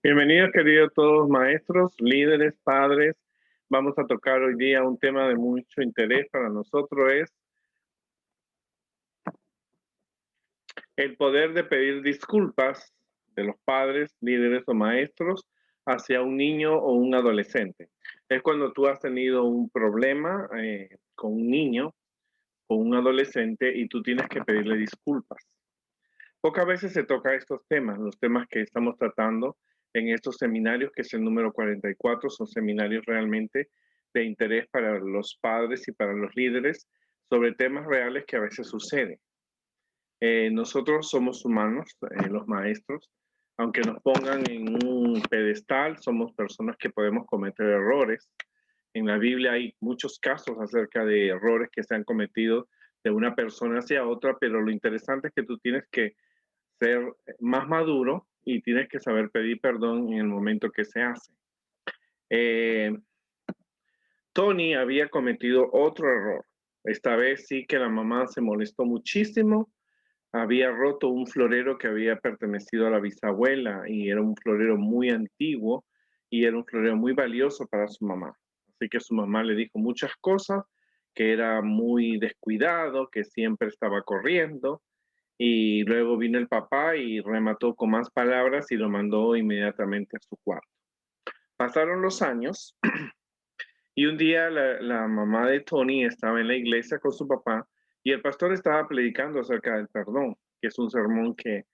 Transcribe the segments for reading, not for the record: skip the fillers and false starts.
Bienvenidos, queridos todos maestros, líderes, padres. Vamos a tocar hoy día un tema de mucho interés para nosotros, es el poder de pedir disculpas de los padres, líderes o maestros hacia un niño o un adolescente. Es cuando tú has tenido un problema con un niño o un adolescente y tú tienes que pedirle disculpas. Pocas veces se toca estos temas, los temas que estamos tratando en estos seminarios, que es el número 44, son seminarios realmente de interés para los padres y para los líderes sobre temas reales que a veces suceden. Nosotros somos humanos, los maestros, aunque nos pongan en un pedestal, somos personas que podemos cometer errores. En la Biblia hay muchos casos acerca de errores que se han cometido de una persona hacia otra, pero lo interesante es que tú tienes que ser más maduro y tienes que saber pedir perdón en el momento que se hace. Eh, Tony había cometido otro error. Esta vez sí que la mamá se molestó muchísimo. Había roto un florero que había pertenecido a la bisabuela y era un florero muy antiguo y era un florero muy valioso para su mamá. Así que su mamá le dijo muchas cosas, que era muy descuidado, que siempre estaba corriendo. Y luego vino el papá y remató con más palabras y lo mandó inmediatamente a su cuarto. Pasaron los años y un día la mamá de Tony estaba en la iglesia con su papá y el pastor estaba predicando acerca del perdón, que es un sermón que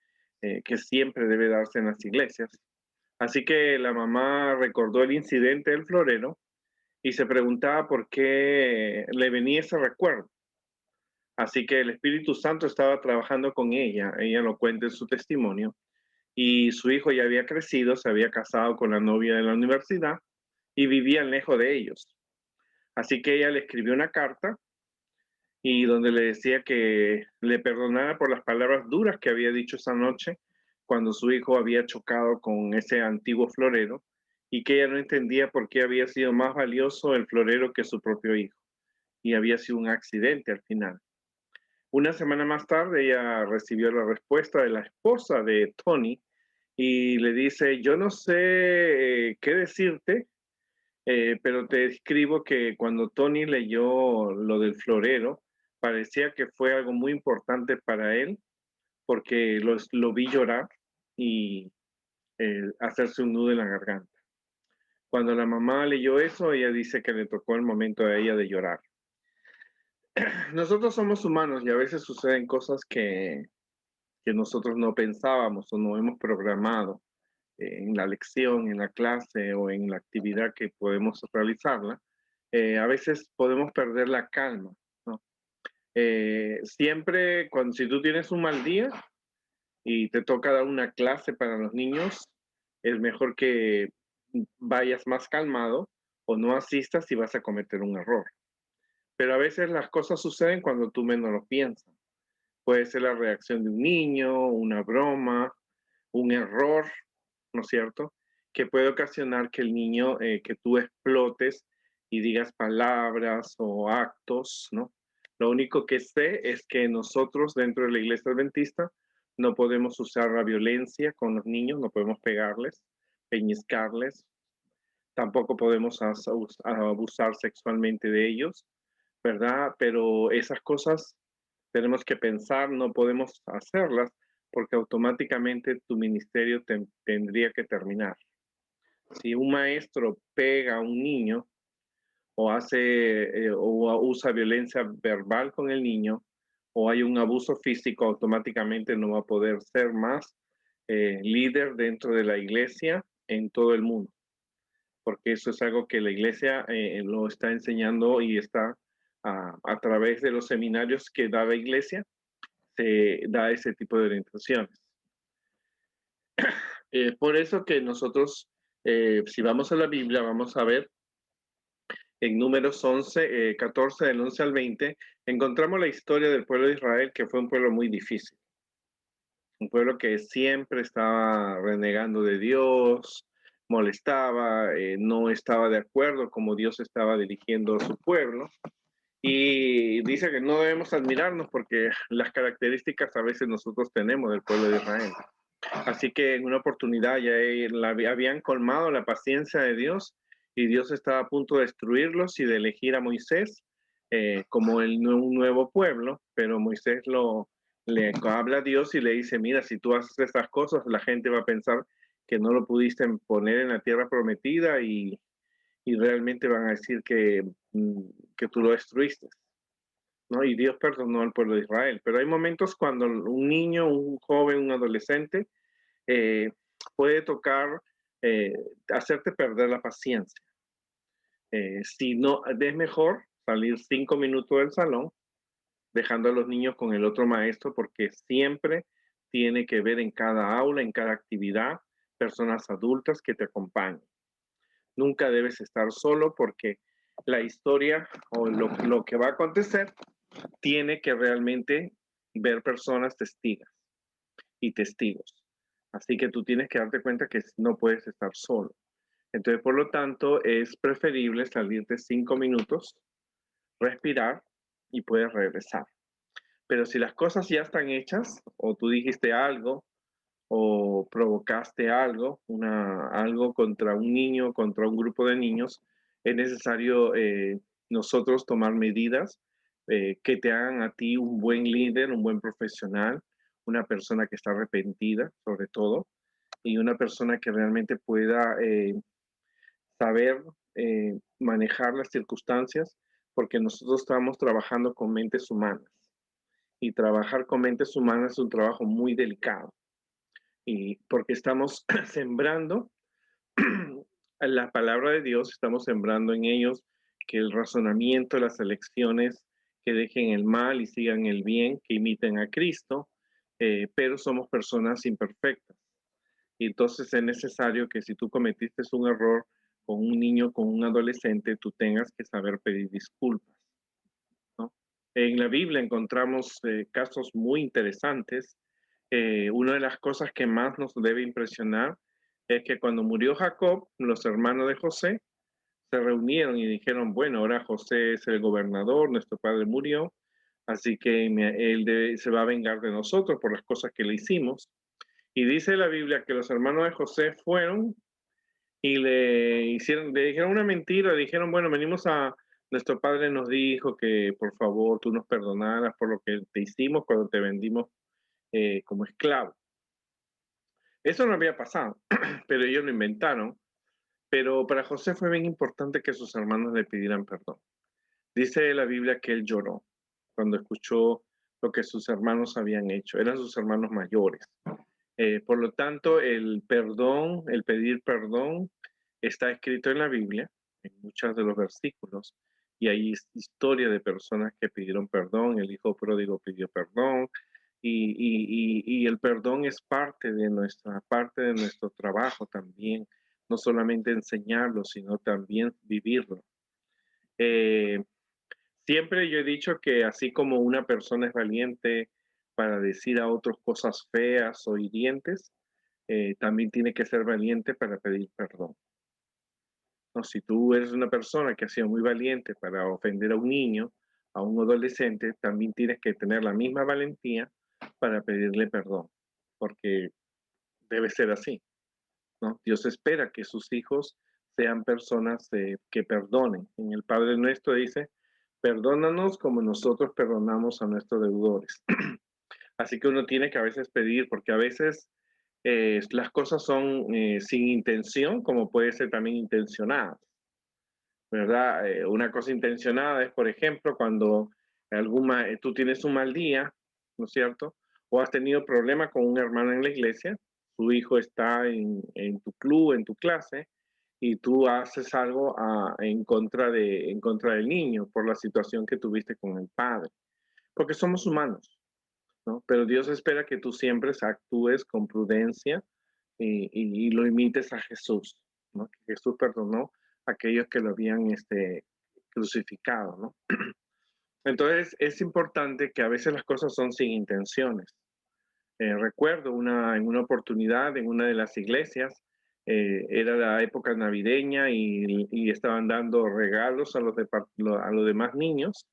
siempre debe darse en las iglesias. Así que la mamá recordó el incidente del florero y se preguntaba por qué le venía ese recuerdo. Así que el Espíritu Santo estaba trabajando con ella lo cuenta en su testimonio, y su hijo ya había crecido, se había casado con la novia de la universidad y vivían lejos de ellos. Así que ella le escribió una carta y donde le decía que le perdonara por las palabras duras que había dicho esa noche cuando su hijo había chocado con ese antiguo florero y que ella no entendía por qué había sido más valioso el florero que su propio hijo y había sido un accidente al final. Una semana más tarde ella recibió la respuesta de la esposa de Tony y le dice, yo no sé qué decirte, pero te escribo que cuando Tony leyó lo del florero, parecía que fue algo muy importante para él, porque lo vi llorar y hacerse un nudo en la garganta. Cuando la mamá leyó eso, ella dice que le tocó el momento a ella de llorar. Nosotros somos humanos y a veces suceden cosas que nosotros no pensábamos o no hemos programado en la lección, en la clase o en la actividad que podemos realizarla, a veces podemos perder la calma, ¿no? Siempre, si tú tienes un mal día y te toca dar una clase para los niños, es mejor que vayas más calmado o no asistas y vas a cometer un error. Pero a veces las cosas suceden cuando tú menos lo piensas. Puede ser la reacción de un niño, una broma, un error, ¿no es cierto? Que puede ocasionar que el niño, que tú explotes y digas palabras o actos, ¿no? Lo único que sé es que nosotros dentro de la iglesia adventista no podemos usar la violencia con los niños, no podemos pegarles, peñiscarles, tampoco podemos abusar sexualmente de ellos, ¿verdad? Pero esas cosas tenemos que pensar, no podemos hacerlas porque automáticamente tu ministerio tendría que terminar. Si un maestro pega a un niño o o usa violencia verbal con el niño o hay un abuso físico, automáticamente no va a poder ser más líder dentro de la iglesia en todo el mundo, porque eso es algo que la iglesia lo está enseñando y está a través de los seminarios que da la iglesia, se da ese tipo de orientaciones. Por eso que nosotros, si vamos a la Biblia, vamos a ver en Números 11, 14, del 11 al 20, encontramos la historia del pueblo de Israel, que fue un pueblo muy difícil. Un pueblo que siempre estaba renegando de Dios, molestaba, no estaba de acuerdo como Dios estaba dirigiendo a su pueblo. Y dice que no debemos admirarnos porque las características a veces nosotros tenemos del pueblo de Israel. Así que en una oportunidad ya habían colmado la paciencia de Dios y Dios estaba a punto de destruirlos y de elegir a Moisés como un nuevo pueblo, pero Moisés le habla a Dios y le dice, mira, si tú haces estas cosas, la gente va a pensar que no lo pudiste poner en la tierra prometida y realmente van a decir que tú lo destruiste, ¿no? Y Dios perdonó al pueblo de Israel. Pero hay momentos cuando un niño, un joven, un adolescente eh, puede tocar eh, hacerte perder la paciencia. Si no, es mejor salir 5 minutos del salón, dejando a los niños con el otro maestro, porque siempre tiene que ver en cada aula, en cada actividad, personas adultas que te acompañen. Nunca debes estar solo porque la historia o lo que va a acontecer tiene que realmente ver personas testigas y testigos. Así que tú tienes que darte cuenta que no puedes estar solo. Entonces, por lo tanto, es preferible salirte 5 minutos, respirar y puedes regresar. Pero si las cosas ya están hechas o tú dijiste algo o provocaste algo contra un niño, contra un grupo de niños, es necesario nosotros tomar medidas que te hagan a ti un buen líder, un buen profesional, una persona que está arrepentida, sobre todo, y una persona que realmente pueda saber manejar las circunstancias, porque nosotros estamos trabajando con mentes humanas y trabajar con mentes humanas es un trabajo muy delicado y porque estamos sembrando la palabra de Dios, estamos sembrando en ellos que el razonamiento, las elecciones, que dejen el mal y sigan el bien, que imiten a Cristo, pero somos personas imperfectas. Y entonces es necesario que si tú cometiste un error con un niño, con un adolescente, tú tengas que saber pedir disculpas, ¿no? En la Biblia encontramos casos muy interesantes. Una de las cosas que más nos debe impresionar es que cuando murió Jacob, los hermanos de José se reunieron y dijeron, bueno, ahora José es el gobernador, nuestro padre murió, así que se va a vengar de nosotros por las cosas que le hicimos. Y dice la Biblia que los hermanos de José fueron y le dijeron una mentira, le dijeron, bueno, nuestro padre nos dijo que por favor tú nos perdonaras por lo que te hicimos cuando te vendimos como esclavo. Eso no había pasado, pero ellos lo inventaron. Pero para José fue bien importante que sus hermanos le pidieran perdón. Dice la Biblia que él lloró cuando escuchó lo que sus hermanos habían hecho. Eran sus hermanos mayores. Por lo tanto, el perdón, el pedir perdón, está escrito en la Biblia, en muchos de los versículos, y hay historia de personas que pidieron perdón, el hijo pródigo pidió perdón, y el perdón es parte de nuestro trabajo también, no solamente enseñarlo, sino también vivirlo. Eh, Siempre yo he dicho que así como una persona es valiente para decir a otros cosas feas o hirientes, también tiene que ser valiente para pedir perdón. ¿No? Si tú eres una persona que ha sido muy valiente para ofender a un niño, a un adolescente, también tienes que tener la misma valentía para pedirle perdón, porque debe ser así, ¿no? Dios espera que sus hijos sean personas que perdonen. En el Padre Nuestro dice, perdónanos como nosotros perdonamos a nuestros deudores. Así que uno tiene que a veces pedir, porque a veces las cosas son sin intención, como puede ser también intencionadas, ¿verdad? Una cosa intencionada es, por ejemplo, cuando tú tienes un mal día, ¿no es cierto? O has tenido problemas con un hermano en la iglesia, tu hijo está en tu club, en tu clase, y tú haces algo en contra del niño por la situación que tuviste con el padre, porque somos humanos, ¿no? Pero Dios espera que tú siempre actúes con prudencia y lo imites a Jesús, ¿no? Que Jesús perdonó a aquellos que lo habían crucificado, ¿no? Entonces es importante que a veces las cosas son sin intenciones. Recuerdo en una oportunidad en una de las iglesias, era la época navideña y estaban dando regalos a a los demás niños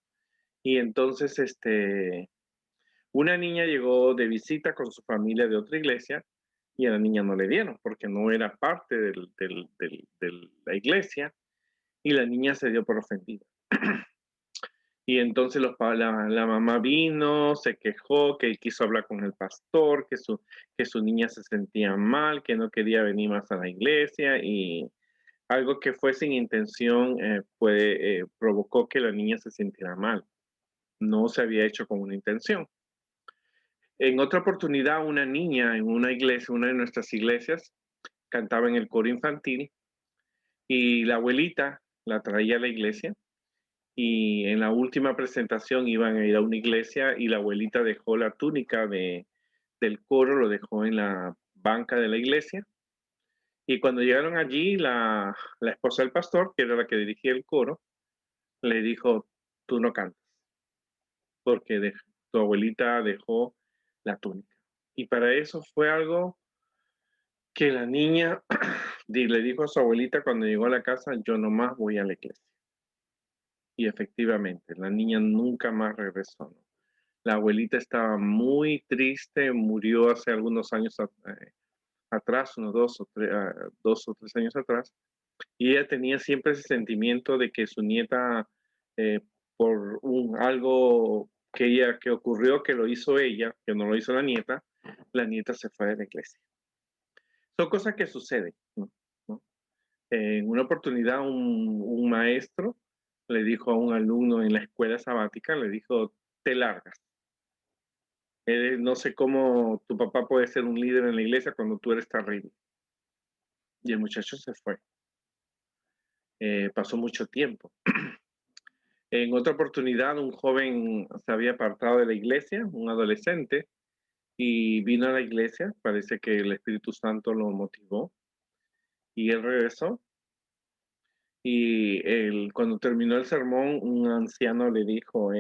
y entonces una niña llegó de visita con su familia de otra iglesia y a la niña no le dieron porque no era parte de la iglesia y la niña se dio por ofendida. Y entonces la mamá vino, se quejó, que quiso hablar con el pastor, que su niña se sentía mal, que no quería venir más a la iglesia y algo que fue sin intención provocó que la niña se sintiera mal. No se había hecho con una intención. En otra oportunidad, una niña en una iglesia, una de nuestras iglesias, cantaba en el coro infantil y la abuelita la traía a la iglesia y en la última presentación iban a ir a una iglesia y la abuelita dejó la túnica del coro, lo dejó en la banca de la iglesia. Y cuando llegaron allí, la esposa del pastor, que era la que dirigía el coro, le dijo, tú no cantas, porque tu abuelita dejó la túnica. Y para eso fue algo que la niña le dijo a su abuelita cuando llegó a la casa, yo nomás voy a la iglesia. Y efectivamente, la niña nunca más regresó, ¿no? La abuelita estaba muy triste, murió hace algunos años atrás, unos 2 o 3 años atrás, y ella tenía siempre ese sentimiento de que su nieta, eh, por algo que ocurrió, que lo hizo ella, que no lo hizo la nieta se fue de la iglesia. Son cosas que suceden, ¿no? ¿No? En una oportunidad, un maestro le dijo a un alumno en la escuela sabática, le dijo, te largas. No sé cómo tu papá puede ser un líder en la iglesia cuando tú eres terrible. Y el muchacho se fue. Pasó mucho tiempo. En otra oportunidad, un joven se había apartado de la iglesia, un adolescente, y vino a la iglesia. Parece que el Espíritu Santo lo motivó y él regresó. Y cuando terminó el sermón, un anciano le dijo,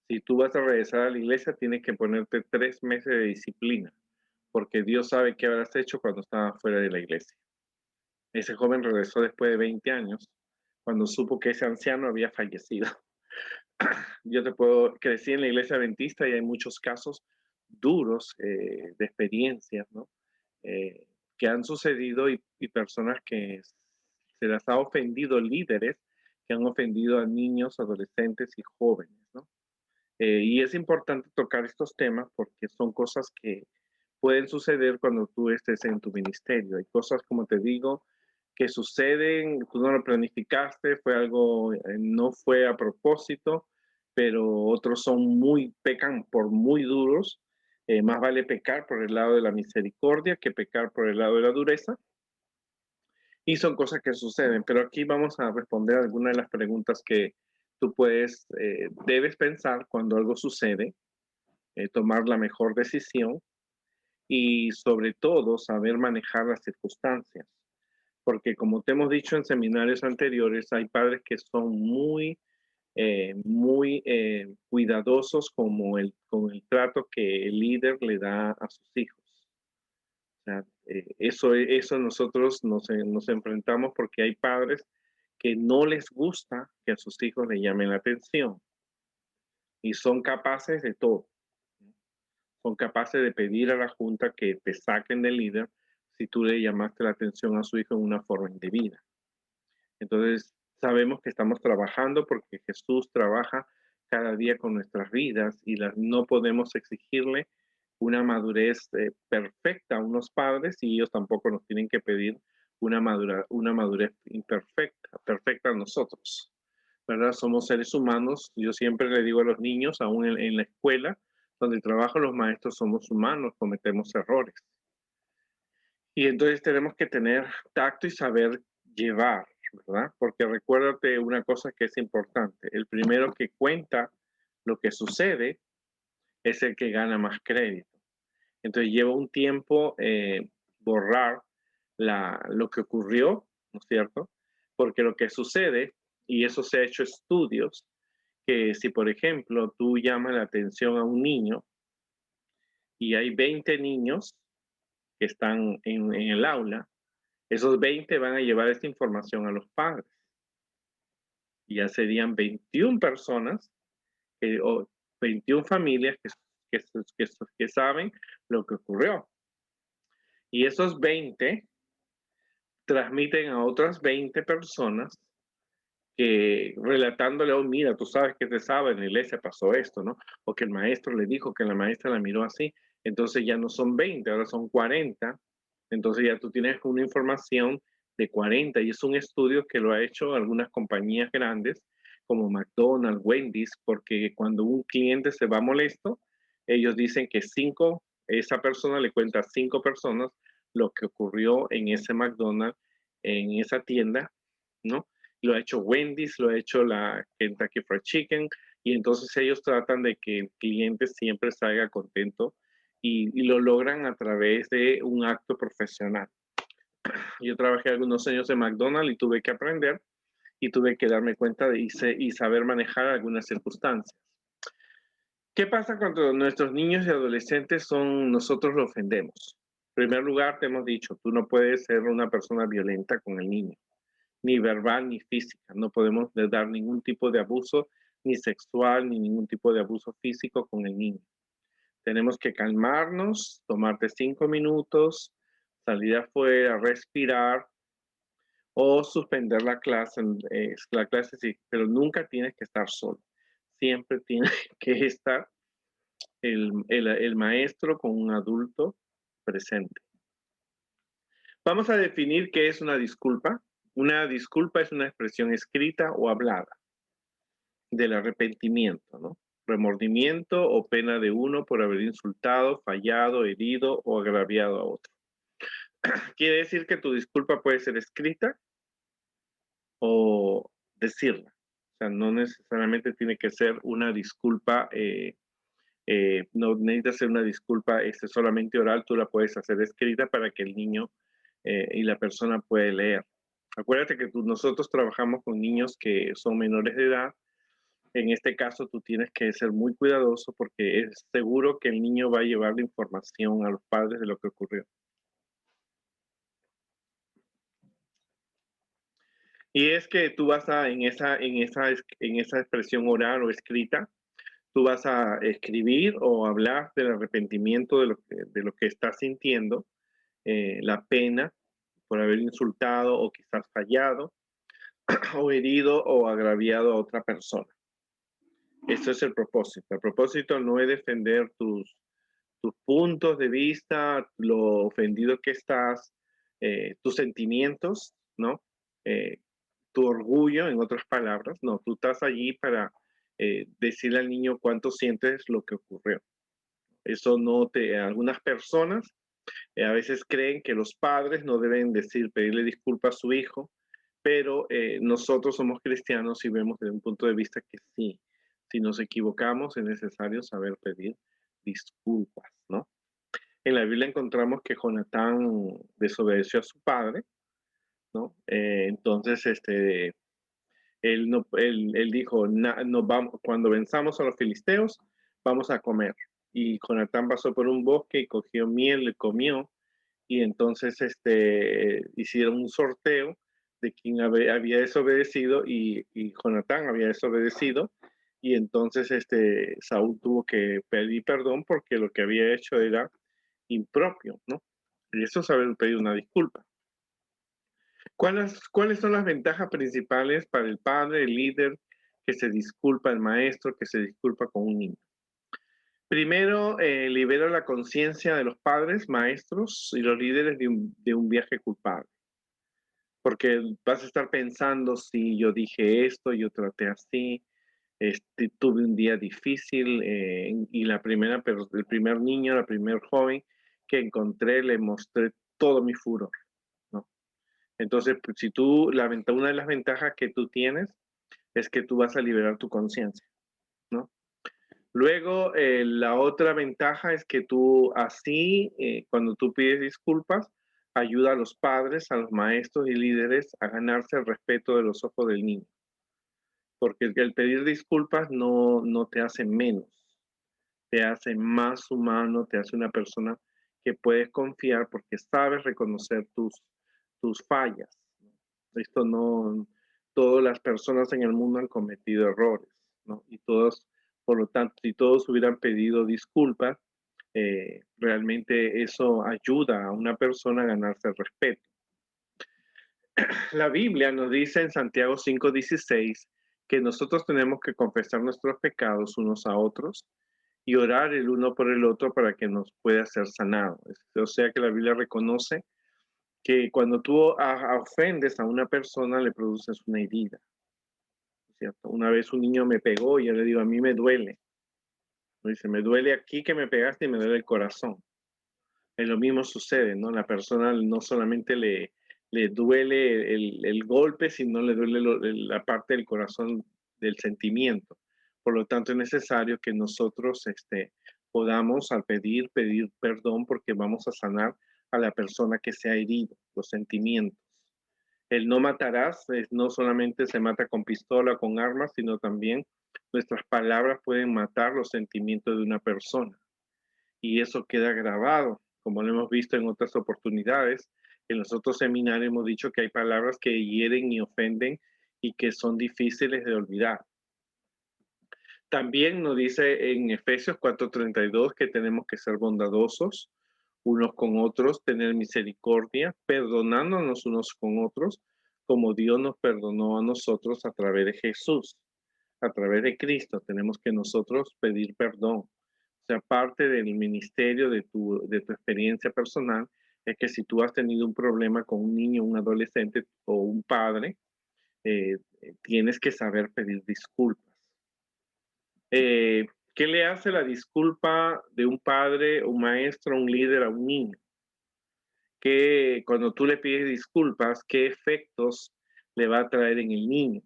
si tú vas a regresar a la iglesia, tienes que ponerte 3 meses de disciplina, porque Dios sabe qué habrás hecho cuando estabas fuera de la iglesia. Ese joven regresó después de 20 años, cuando supo que ese anciano había fallecido. Crecí en la iglesia adventista y hay muchos casos duros de experiencias, ¿no? Que han sucedido y personas que se las ha ofendido, líderes que han ofendido a niños, adolescentes y jóvenes, ¿no? Y es importante tocar estos temas porque son cosas que pueden suceder cuando tú estés en tu ministerio. Hay cosas, como te digo, que suceden, tú no lo planificaste, fue algo, no fue a propósito, pero otros pecan por muy duros. Más vale pecar por el lado de la misericordia que pecar por el lado de la dureza. Y son cosas que suceden, pero aquí vamos a responder algunas de las preguntas que tú debes pensar cuando algo sucede, tomar la mejor decisión y sobre todo saber manejar las circunstancias. Porque como te hemos dicho en seminarios anteriores, hay padres que son muy cuidadosos con el trato que el líder le da a sus hijos. O sea, eso nosotros nos enfrentamos porque hay padres que no les gusta que a sus hijos le llamen la atención y son capaces de todo. Son capaces de pedir a la junta que te saquen del líder si tú le llamaste la atención a su hijo en una forma indebida. Entonces, sabemos que estamos trabajando porque Jesús trabaja cada día con nuestras vidas y no podemos exigirle una madurez perfecta a unos padres y ellos tampoco nos tienen que pedir una madurez imperfecta, perfecta a nosotros. ¿Verdad? Somos seres humanos. Yo siempre le digo a los niños, aún en la escuela, donde trabajan los maestros, somos humanos, cometemos errores. Y entonces tenemos que tener tacto y saber llevar, ¿verdad? Porque recuérdate una cosa que es importante. El primero que cuenta lo que sucede es el que gana más crédito. Entonces lleva un tiempo borrar lo que ocurrió, ¿no es cierto? Porque lo que sucede, y eso se ha hecho estudios, que si por ejemplo tú llamas la atención a un niño y hay 20 niños que están en el aula, esos 20 van a llevar esta información a los padres. Y ya serían 21 personas o 21 familias que saben lo que ocurrió. Y esos 20 transmiten a otras 20 personas que relatándole, oh, mira, tú sabes que te sabe, en la iglesia pasó esto, ¿no? O que el maestro le dijo, que la maestra la miró así. Entonces ya no son 20, ahora son 40. Entonces ya tú tienes una información de 40 y es un estudio que lo ha hecho algunas compañías grandes como McDonald's, Wendy's, porque cuando un cliente se va molesto, ellos dicen que esa persona le cuenta a 5 personas lo que ocurrió en ese McDonald's, en esa tienda, ¿no? Lo ha hecho Wendy's, lo ha hecho la Kentucky Fried Chicken, y entonces ellos tratan de que el cliente siempre salga contento y lo logran a través de un acto profesional. Yo trabajé algunos años en McDonald's y tuve que aprender y tuve que darme cuenta y saber manejar algunas circunstancias. ¿Qué pasa cuando nuestros niños y adolescentes nosotros lo ofendemos? En primer lugar, te hemos dicho, tú no puedes ser una persona violenta con el niño, ni verbal ni física. No podemos dar ningún tipo de abuso, ni sexual, ni ningún tipo de abuso físico con el niño. Tenemos que calmarnos, tomarte 5 minutos, salir afuera, respirar o suspender la clase sí, pero nunca tienes que estar solo. Siempre tiene que estar el maestro con un adulto presente. Vamos a definir qué es una disculpa. Una disculpa es una expresión escrita o hablada del arrepentimiento, ¿no? Remordimiento o pena de uno por haber insultado, fallado, herido o agraviado a otro. Quiere decir que tu disculpa puede ser escrita o decirla. O sea, no necesariamente tiene que ser una disculpa, no necesita ser una disculpa solamente oral, tú la puedes hacer escrita para que el niño y la persona pueda leer. Acuérdate que nosotros trabajamos con niños que son menores de edad. En este caso, tú tienes que ser muy cuidadoso porque es seguro que el niño va a llevar la información a los padres de lo que ocurrió. Y es que tú vas a, en esa expresión oral o escrita, tú vas a escribir o hablar del arrepentimiento de lo que estás sintiendo, la pena por haber insultado o quizás fallado, o herido o agraviado a otra persona. Eso es el propósito. El propósito no es defender tus puntos de vista, lo ofendido que estás, tus sentimientos, ¿no? Eh, tu orgullo, en otras palabras, no, tú estás allí para decirle al niño cuánto sientes lo que ocurrió. Eso no algunas personas a veces creen que los padres no deben pedirle disculpas a su hijo, pero nosotros somos cristianos y vemos desde un punto de vista que sí, si nos equivocamos es necesario saber pedir disculpas, ¿no? En la Biblia encontramos que Jonatán desobedeció a su padre, ¿no? Entonces, él, no, él dijo, nos vamos, cuando venzamos a los filisteos, vamos a comer. Y Jonatán pasó por un bosque y cogió miel, le comió, y entonces hicieron un sorteo de quién había desobedecido y Jonatán había desobedecido y entonces Saúl tuvo que pedir perdón porque lo que había hecho era impropio, ¿no? Y eso es haber pedido una disculpa. ¿Cuáles son las ventajas principales para el padre, el líder, que se disculpa, el maestro, que se disculpa con un niño? Primero, libera la conciencia de los padres, maestros y los líderes de un viaje culpable. Porque vas a estar pensando si yo dije esto, yo traté así, tuve un día difícil y el primer niño, la primer joven que encontré, le mostré todo mi furor, ¿no? Entonces, pues, si una de las ventajas que tú tienes es que tú vas a liberar tu conciencia, ¿no? Luego, la otra ventaja es que tú así, cuando tú pides disculpas, ayuda a los padres, a los maestros y líderes a ganarse el respeto de los ojos del niño. Porque el pedir disculpas no te hace menos, te hace más humano, te hace una persona que puedes confiar porque sabes reconocer tus fallas. Esto no, todas las personas en el mundo han cometido errores, ¿no? Y todos, por lo tanto, si todos hubieran pedido disculpas, realmente eso ayuda a una persona a ganarse el respeto. La Biblia nos dice en Santiago 5:16 que nosotros tenemos que confesar nuestros pecados unos a otros y orar el uno por el otro para que nos pueda ser sanado. O sea que la Biblia reconoce que cuando tú ofendes a una persona le produces una herida, ¿cierto? Una vez un niño me pegó y yo le digo, a mí me duele. Me dice, me duele aquí que me pegaste y me duele el corazón. Lo mismo sucede, ¿no? La persona no solamente le duele el golpe, sino le duele la parte del corazón del sentimiento. Por lo tanto, es necesario que nosotros podamos al pedir perdón porque vamos a sanar a la persona que se ha herido, los sentimientos. El no matarás no solamente se mata con pistola, con armas, sino también nuestras palabras pueden matar los sentimientos de una persona y eso queda grabado, como lo hemos visto en otras oportunidades. En los otros seminarios hemos dicho que hay palabras que hieren y ofenden y que son difíciles de olvidar. También nos dice en Efesios 4:32 que tenemos que ser bondadosos unos con otros, tener misericordia, perdonándonos unos con otros, como Dios nos perdonó a nosotros a través de Jesús, a través de Cristo. Tenemos que nosotros pedir perdón. O sea, parte del ministerio de tu experiencia personal es que si tú has tenido un problema con un niño, un adolescente o un padre, tienes que saber pedir disculpas. ¿Qué le hace la disculpa de un padre, un maestro, un líder a un niño? Que cuando tú le pides disculpas, ¿qué efectos le va a traer en el niño?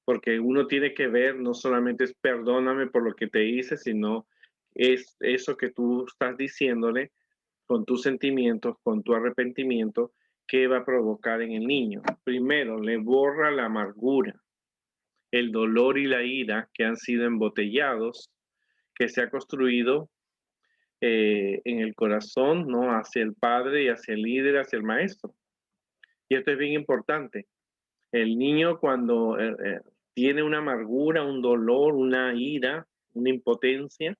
Porque uno tiene que ver, no solamente es perdóname por lo que te hice, sino es eso que tú estás diciéndole con tus sentimientos, con tu arrepentimiento, ¿qué va a provocar en el niño? Primero, le borra la amargura, el dolor y la ira que han sido embotellados, que se ha construido en el corazón, ¿no? Hacia el padre y hacia el líder, hacia el maestro. Y esto es bien importante. El niño cuando tiene una amargura, un dolor, una ira, una impotencia,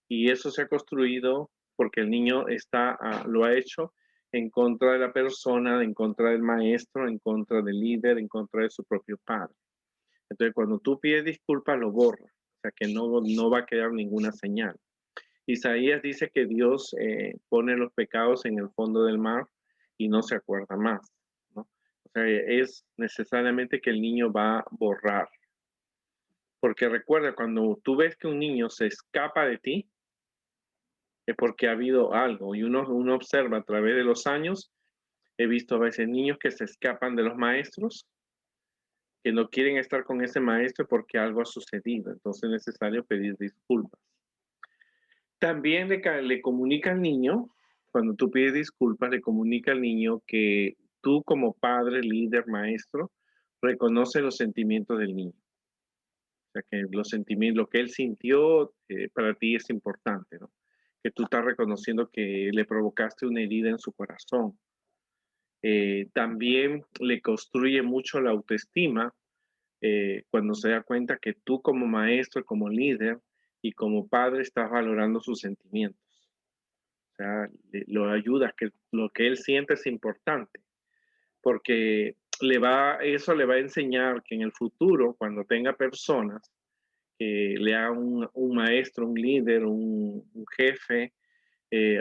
y eso se ha construido porque el niño lo ha hecho en contra de la persona, en contra del maestro, en contra del líder, en contra de su propio padre. Entonces, cuando tú pides disculpas, lo borra, o sea que no va a quedar ninguna señal. Isaías dice que Dios pone los pecados en el fondo del mar y no se acuerda más, ¿no? O sea, es necesariamente que el niño va a borrar. Porque recuerda, cuando tú ves que un niño se escapa de ti, es porque ha habido algo. Y uno observa a través de los años, he visto a veces niños que se escapan de los maestros, que no quieren estar con ese maestro porque algo ha sucedido. Entonces es necesario pedir disculpas. También le comunica al niño, cuando tú pides disculpas, le comunica al niño que tú como padre, líder, maestro, reconoce los sentimientos del niño. O sea, que los sentimientos, lo que él sintió, para ti es importante, ¿no? Que tú estás reconociendo que le provocaste una herida en su corazón. También le construye mucho la autoestima cuando se da cuenta que tú como maestro, como líder y como padre estás valorando sus sentimientos. O sea, lo ayuda, que lo que él siente es importante, porque eso le va a enseñar que en el futuro, cuando tenga personas que le hagan un maestro, un líder, un jefe,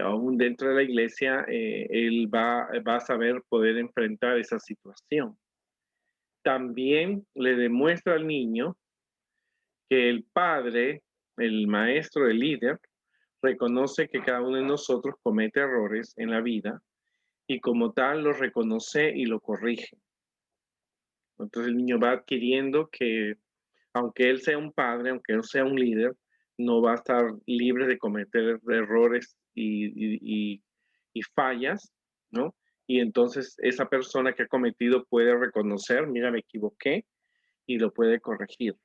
aún dentro de la iglesia, él va a saber poder enfrentar esa situación. También le demuestra al niño que el padre, el maestro, el líder, reconoce que cada uno de nosotros comete errores en la vida y como tal lo reconoce y lo corrige. Entonces el niño va adquiriendo que aunque él sea un padre, aunque él sea un líder, no va a estar libre de cometer errores y fallas, ¿no? Y entonces esa persona que ha cometido puede reconocer, mira, me equivoqué y lo puede corregir.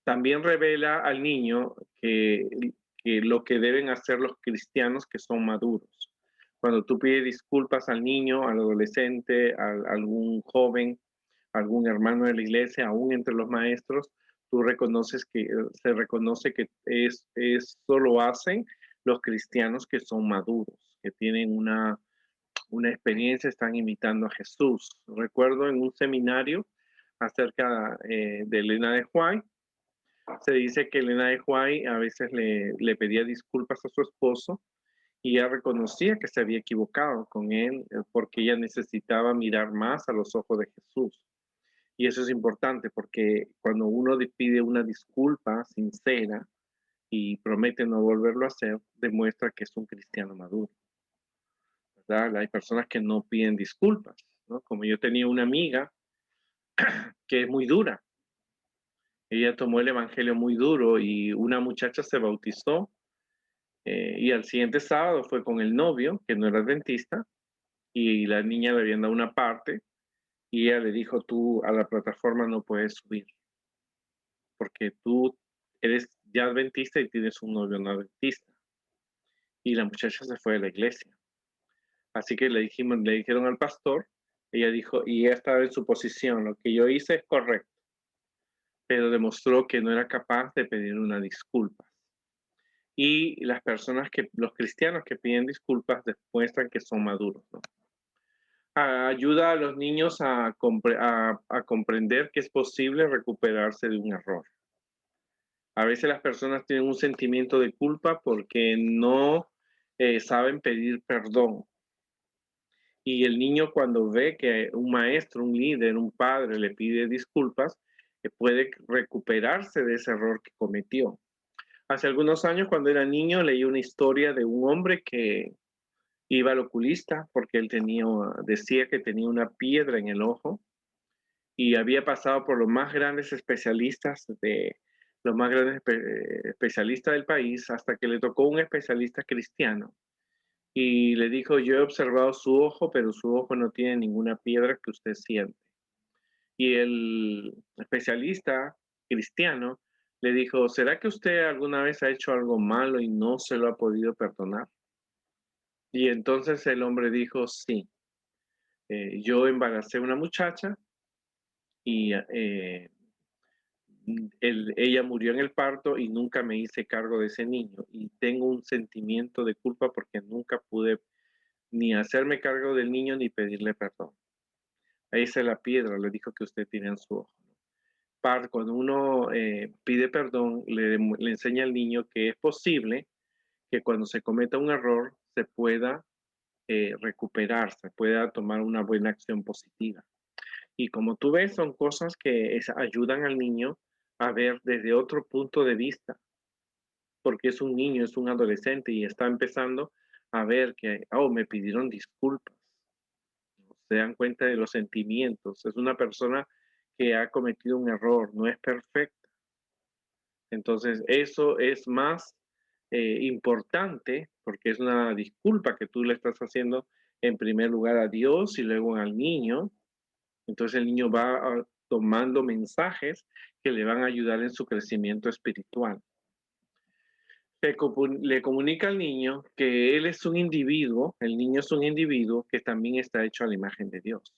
También revela al niño que lo que deben hacer los cristianos que son maduros. Cuando tú pides disculpas al niño, al adolescente, a algún joven, algún hermano de la iglesia, aún entre los maestros, se reconoce que eso lo hacen los cristianos que son maduros, que tienen una experiencia, están imitando a Jesús. Recuerdo en un seminario acerca de Elena de White, se dice que Elena de White a veces le pedía disculpas a su esposo y ella reconocía que se había equivocado con él porque ella necesitaba mirar más a los ojos de Jesús. Y eso es importante porque cuando uno pide una disculpa sincera y promete no volverlo a hacer, demuestra que es un cristiano maduro, ¿verdad? Hay personas que no piden disculpas, ¿no? Como yo tenía una amiga que es muy dura. Ella tomó el evangelio muy duro y una muchacha se bautizó y al siguiente sábado fue con el novio, que no era adventista, y la niña le habían dado una parte y ella le dijo, tú a la plataforma no puedes subir porque tú eres ya adventista y tienes un novio no adventista. Y la muchacha se fue de la iglesia. Así que le dijeron al pastor, ella dijo, y ella estaba en su posición, lo que yo hice es correcto, pero demostró que no era capaz de pedir una disculpa. Y los cristianos que piden disculpas demuestran que son maduros, ¿no? Ayuda a los niños a comprender que es posible recuperarse de un error. A veces las personas tienen un sentimiento de culpa porque no saben pedir perdón. Y el niño cuando ve que un maestro, un líder, un padre le pide disculpas, puede recuperarse de ese error que cometió. Hace algunos años, cuando era niño, leí una historia de un hombre que iba al oculista porque él decía que tenía una piedra en el ojo y había pasado por los más grandes especialistas del país hasta que le tocó un especialista cristiano y le dijo, yo he observado su ojo, pero su ojo no tiene ninguna piedra que usted siente. Y el especialista cristiano le dijo, ¿será que usted alguna vez ha hecho algo malo y no se lo ha podido perdonar? Y entonces el hombre dijo, sí, yo embaracé a una muchacha y ella murió en el parto y nunca me hice cargo de ese niño y tengo un sentimiento de culpa porque nunca pude ni hacerme cargo del niño ni pedirle perdón. Esa es la piedra, le dijo que usted tiene en su ojo. Cuando uno pide perdón, le enseña al niño que es posible que cuando se cometa un error se pueda recuperar, se pueda tomar una buena acción positiva. Y como tú ves, son cosas que ayudan al niño a ver desde otro punto de vista, porque es un niño, es un adolescente y está empezando a ver que, oh, me pidieron disculpas, se dan cuenta de los sentimientos, es una persona que ha cometido un error, no es perfecta. Entonces, eso es más importante porque es una disculpa que tú le estás haciendo en primer lugar a Dios y luego al niño. Entonces el niño va tomando mensajes que le van a ayudar en su crecimiento espiritual. Le comunica al niño que él es un individuo, el niño es un individuo que también está hecho a la imagen de Dios.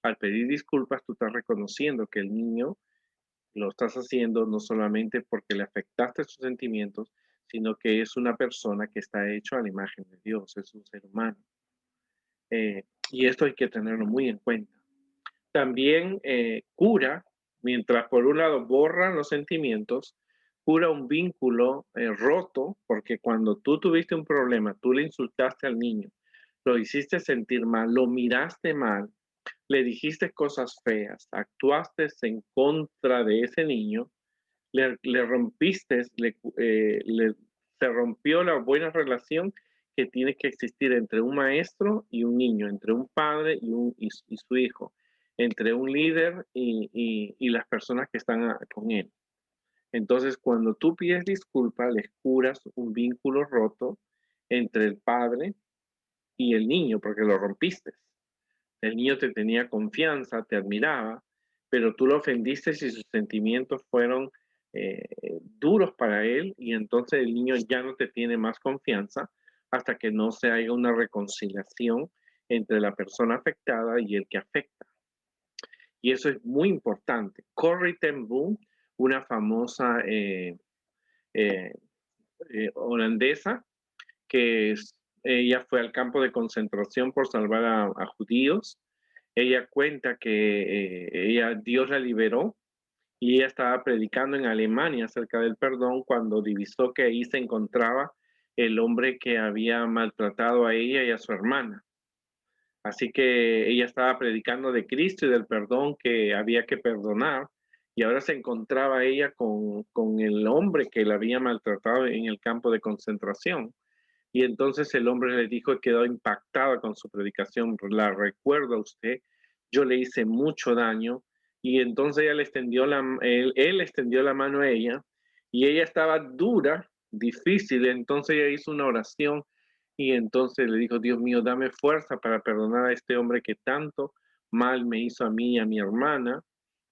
Al pedir disculpas, tú estás reconociendo que el niño lo estás haciendo no solamente porque le afectaste sus sentimientos, sino que es una persona que está hecho a la imagen de Dios, es un ser humano. Y esto hay que tenerlo muy en cuenta. También cura, mientras por un lado borran los sentimientos, cura un vínculo roto, porque cuando tú tuviste un problema, tú le insultaste al niño, lo hiciste sentir mal, lo miraste mal, le dijiste cosas feas, actuaste en contra de ese niño, le rompiste, se rompió la buena relación que tiene que existir entre un maestro y un niño, entre un padre y su hijo, entre un líder y las personas que están con él. Entonces, cuando tú pides disculpas, les curas un vínculo roto entre el padre y el niño, porque lo rompiste. El niño te tenía confianza, te admiraba, pero tú lo ofendiste y sus sentimientos fueron eh, duros para él y entonces el niño ya no te tiene más confianza hasta que no se haga una reconciliación entre la persona afectada y el que afecta. Y eso es muy importante. Corrie ten Boom una famosa eh, holandesa ella fue al campo de concentración por salvar a judíos. Ella cuenta que Dios la liberó y ella estaba predicando en Alemania acerca del perdón cuando divisó que ahí se encontraba el hombre que había maltratado a ella y a su hermana. Así que ella estaba predicando de Cristo y del perdón que había que perdonar. Y ahora se encontraba ella con el hombre que la había maltratado en el campo de concentración. Y entonces el hombre le dijo y quedó impactada con su predicación. La recuerdo a usted, yo le hice mucho daño. Y entonces ella le extendió él extendió la mano a ella y ella estaba dura, difícil. Entonces ella hizo una oración y entonces le dijo, Dios mío, dame fuerza para perdonar a este hombre que tanto mal me hizo a mí y a mi hermana.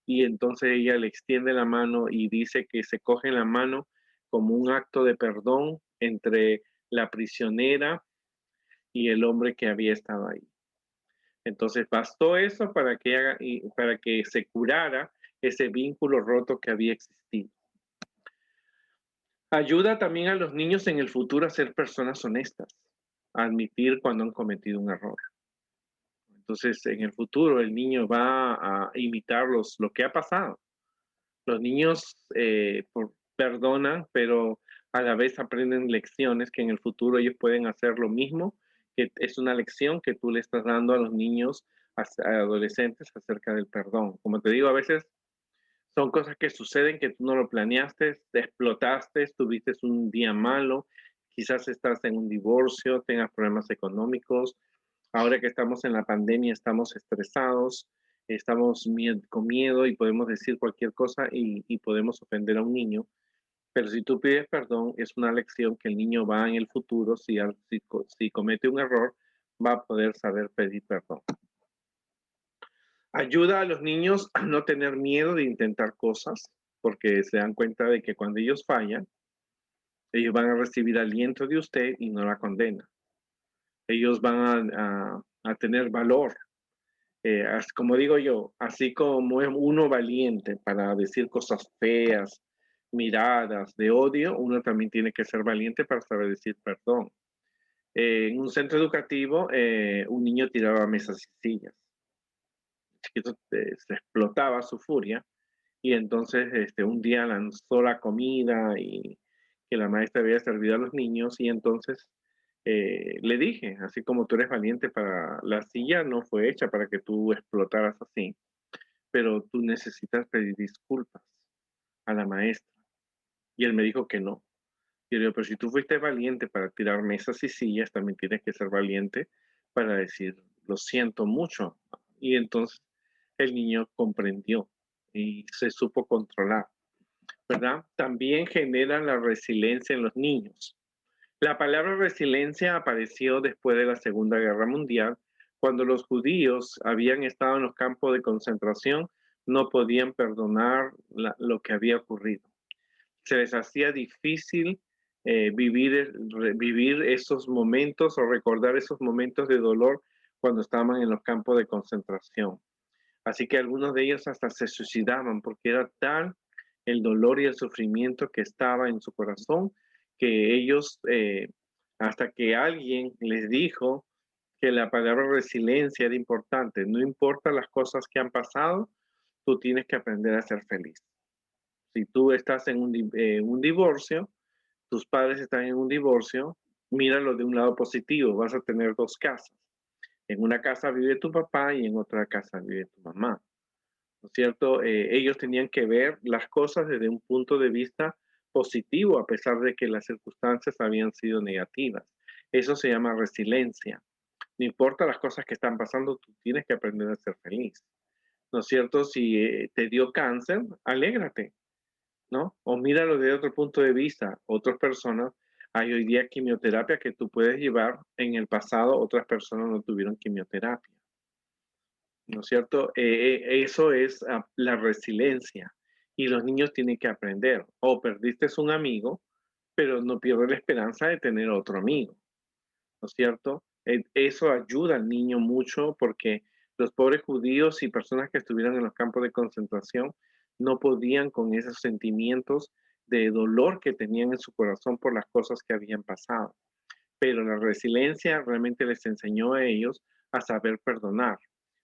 Y entonces ella le extiende la mano y dice que se coge la mano como un acto de perdón entre la prisionera y el hombre que había estado ahí. Entonces bastó eso para que se curara ese vínculo roto que había existido. Ayuda también a los niños en el futuro a ser personas honestas, a admitir cuando han cometido un error. Entonces, en el futuro el niño va a imitar lo que ha pasado. Los niños perdonan, pero a la vez aprenden lecciones que en el futuro ellos pueden hacer lo mismo, que es una lección que tú le estás dando a los niños, a adolescentes acerca del perdón. Como te digo, a veces son cosas que suceden que tú no lo planeaste, te explotaste, tuviste un día malo, quizás estás en un divorcio, tengas problemas económicos. Ahora que estamos en la pandemia, estamos estresados, estamos con miedo y podemos decir cualquier cosa y podemos ofender a un niño. Pero si tú pides perdón, es una lección que el niño va en el futuro, si comete un error, va a poder saber pedir perdón. Ayuda a los niños a no tener miedo de intentar cosas, porque se dan cuenta de que cuando ellos fallan, ellos van a recibir aliento de usted y no la condena. Ellos van a tener valor. Como digo yo, así como es uno valiente para decir cosas feas, miradas de odio, uno también tiene que ser valiente para saber decir perdón. En un centro educativo, un niño tiraba mesas y sillas. El chiquito se explotaba su furia y entonces un día lanzó la comida y que la maestra había servido a los niños y entonces le dije, así como tú eres valiente para la silla, no fue hecha para que tú explotaras así, pero tú necesitas pedir disculpas a la maestra. Y él me dijo que no. Y yo le digo, pero si tú fuiste valiente para tirar mesas y sillas, también tienes que ser valiente para decir, lo siento mucho. Y entonces el niño comprendió y se supo controlar, ¿verdad? También genera la resiliencia en los niños. La palabra resiliencia apareció después de la Segunda Guerra Mundial, cuando los judíos habían estado en los campos de concentración, no podían perdonar lo que había ocurrido. Se les hacía difícil vivir esos momentos o recordar esos momentos de dolor cuando estaban en los campos de concentración. Así que algunos de ellos hasta se suicidaban porque era tal el dolor y el sufrimiento que estaba en su corazón que ellos, hasta que alguien les dijo que la palabra resiliencia era importante, no importa las cosas que han pasado, tú tienes que aprender a ser feliz. Si tú estás en un divorcio, tus padres están en un divorcio, míralo de un lado positivo, vas a tener dos casas. En una casa vive tu papá y en otra casa vive tu mamá. ¿No es cierto? Ellos tenían que ver las cosas desde un punto de vista positivo, a pesar de que las circunstancias habían sido negativas. Eso se llama resiliencia. No importa las cosas que están pasando, tú tienes que aprender a ser feliz. ¿No es cierto? Si te dio cáncer, alégrate, ¿no? O míralo desde otro punto de vista. Otras personas, hay hoy día quimioterapia que tú puedes llevar. En el pasado, otras personas no tuvieron quimioterapia. ¿No es cierto? Eso es la resiliencia y los niños tienen que aprender. O perdiste un amigo, pero no pierdes la esperanza de tener otro amigo, ¿no es cierto? Eso ayuda al niño mucho porque los pobres judíos y personas que estuvieron en los campos de concentración no podían con esos sentimientos de dolor que tenían en su corazón por las cosas que habían pasado. Pero la resiliencia realmente les enseñó a ellos a saber perdonar,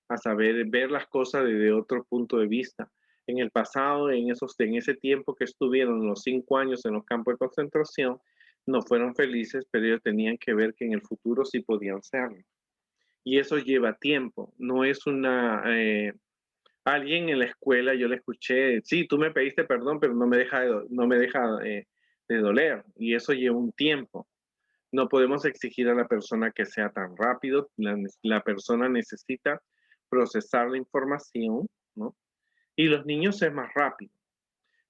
a saber ver las cosas desde otro punto de vista. En el pasado, en ese tiempo que estuvieron los 5 años en los campos de concentración, no fueron felices, pero ellos tenían que ver que en el futuro sí podían serlo. Y eso lleva tiempo, no es alguien en la escuela, yo le escuché, sí, tú me pediste perdón, pero no me deja de doler, y eso lleva un tiempo. No podemos exigir a la persona que sea tan rápido, la persona necesita procesar la información, ¿no? Y los niños es más rápido,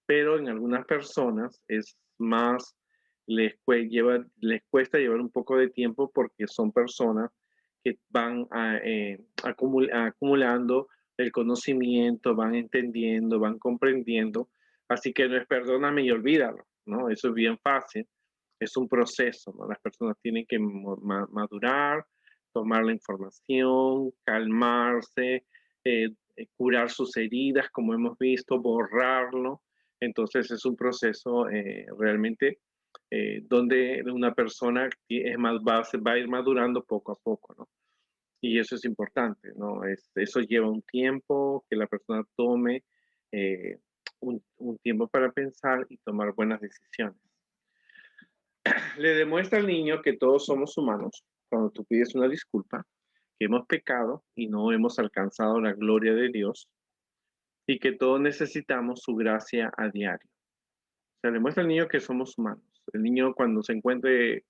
pero en algunas personas es más, les cuesta llevar un poco de tiempo porque son personas que van acumulando el conocimiento, van entendiendo, van comprendiendo. Así que no es perdóname y olvídalo, ¿no? Eso es bien fácil. Es un proceso, ¿no? Las personas tienen que madurar, tomar la información, calmarse, curar sus heridas, como hemos visto, borrarlo. Entonces es un proceso realmente donde una persona va a ir madurando poco a poco, ¿no? Y eso es importante, ¿no? Eso lleva un tiempo que la persona tome eh, un tiempo para pensar y tomar buenas decisiones. Le demuestra al niño que todos somos humanos cuando tú pides una disculpa, que hemos pecado y no hemos alcanzado la gloria de Dios y que todos necesitamos su gracia a diario. O sea, le muestra al niño que somos humanos. El niño cuando se encuentre,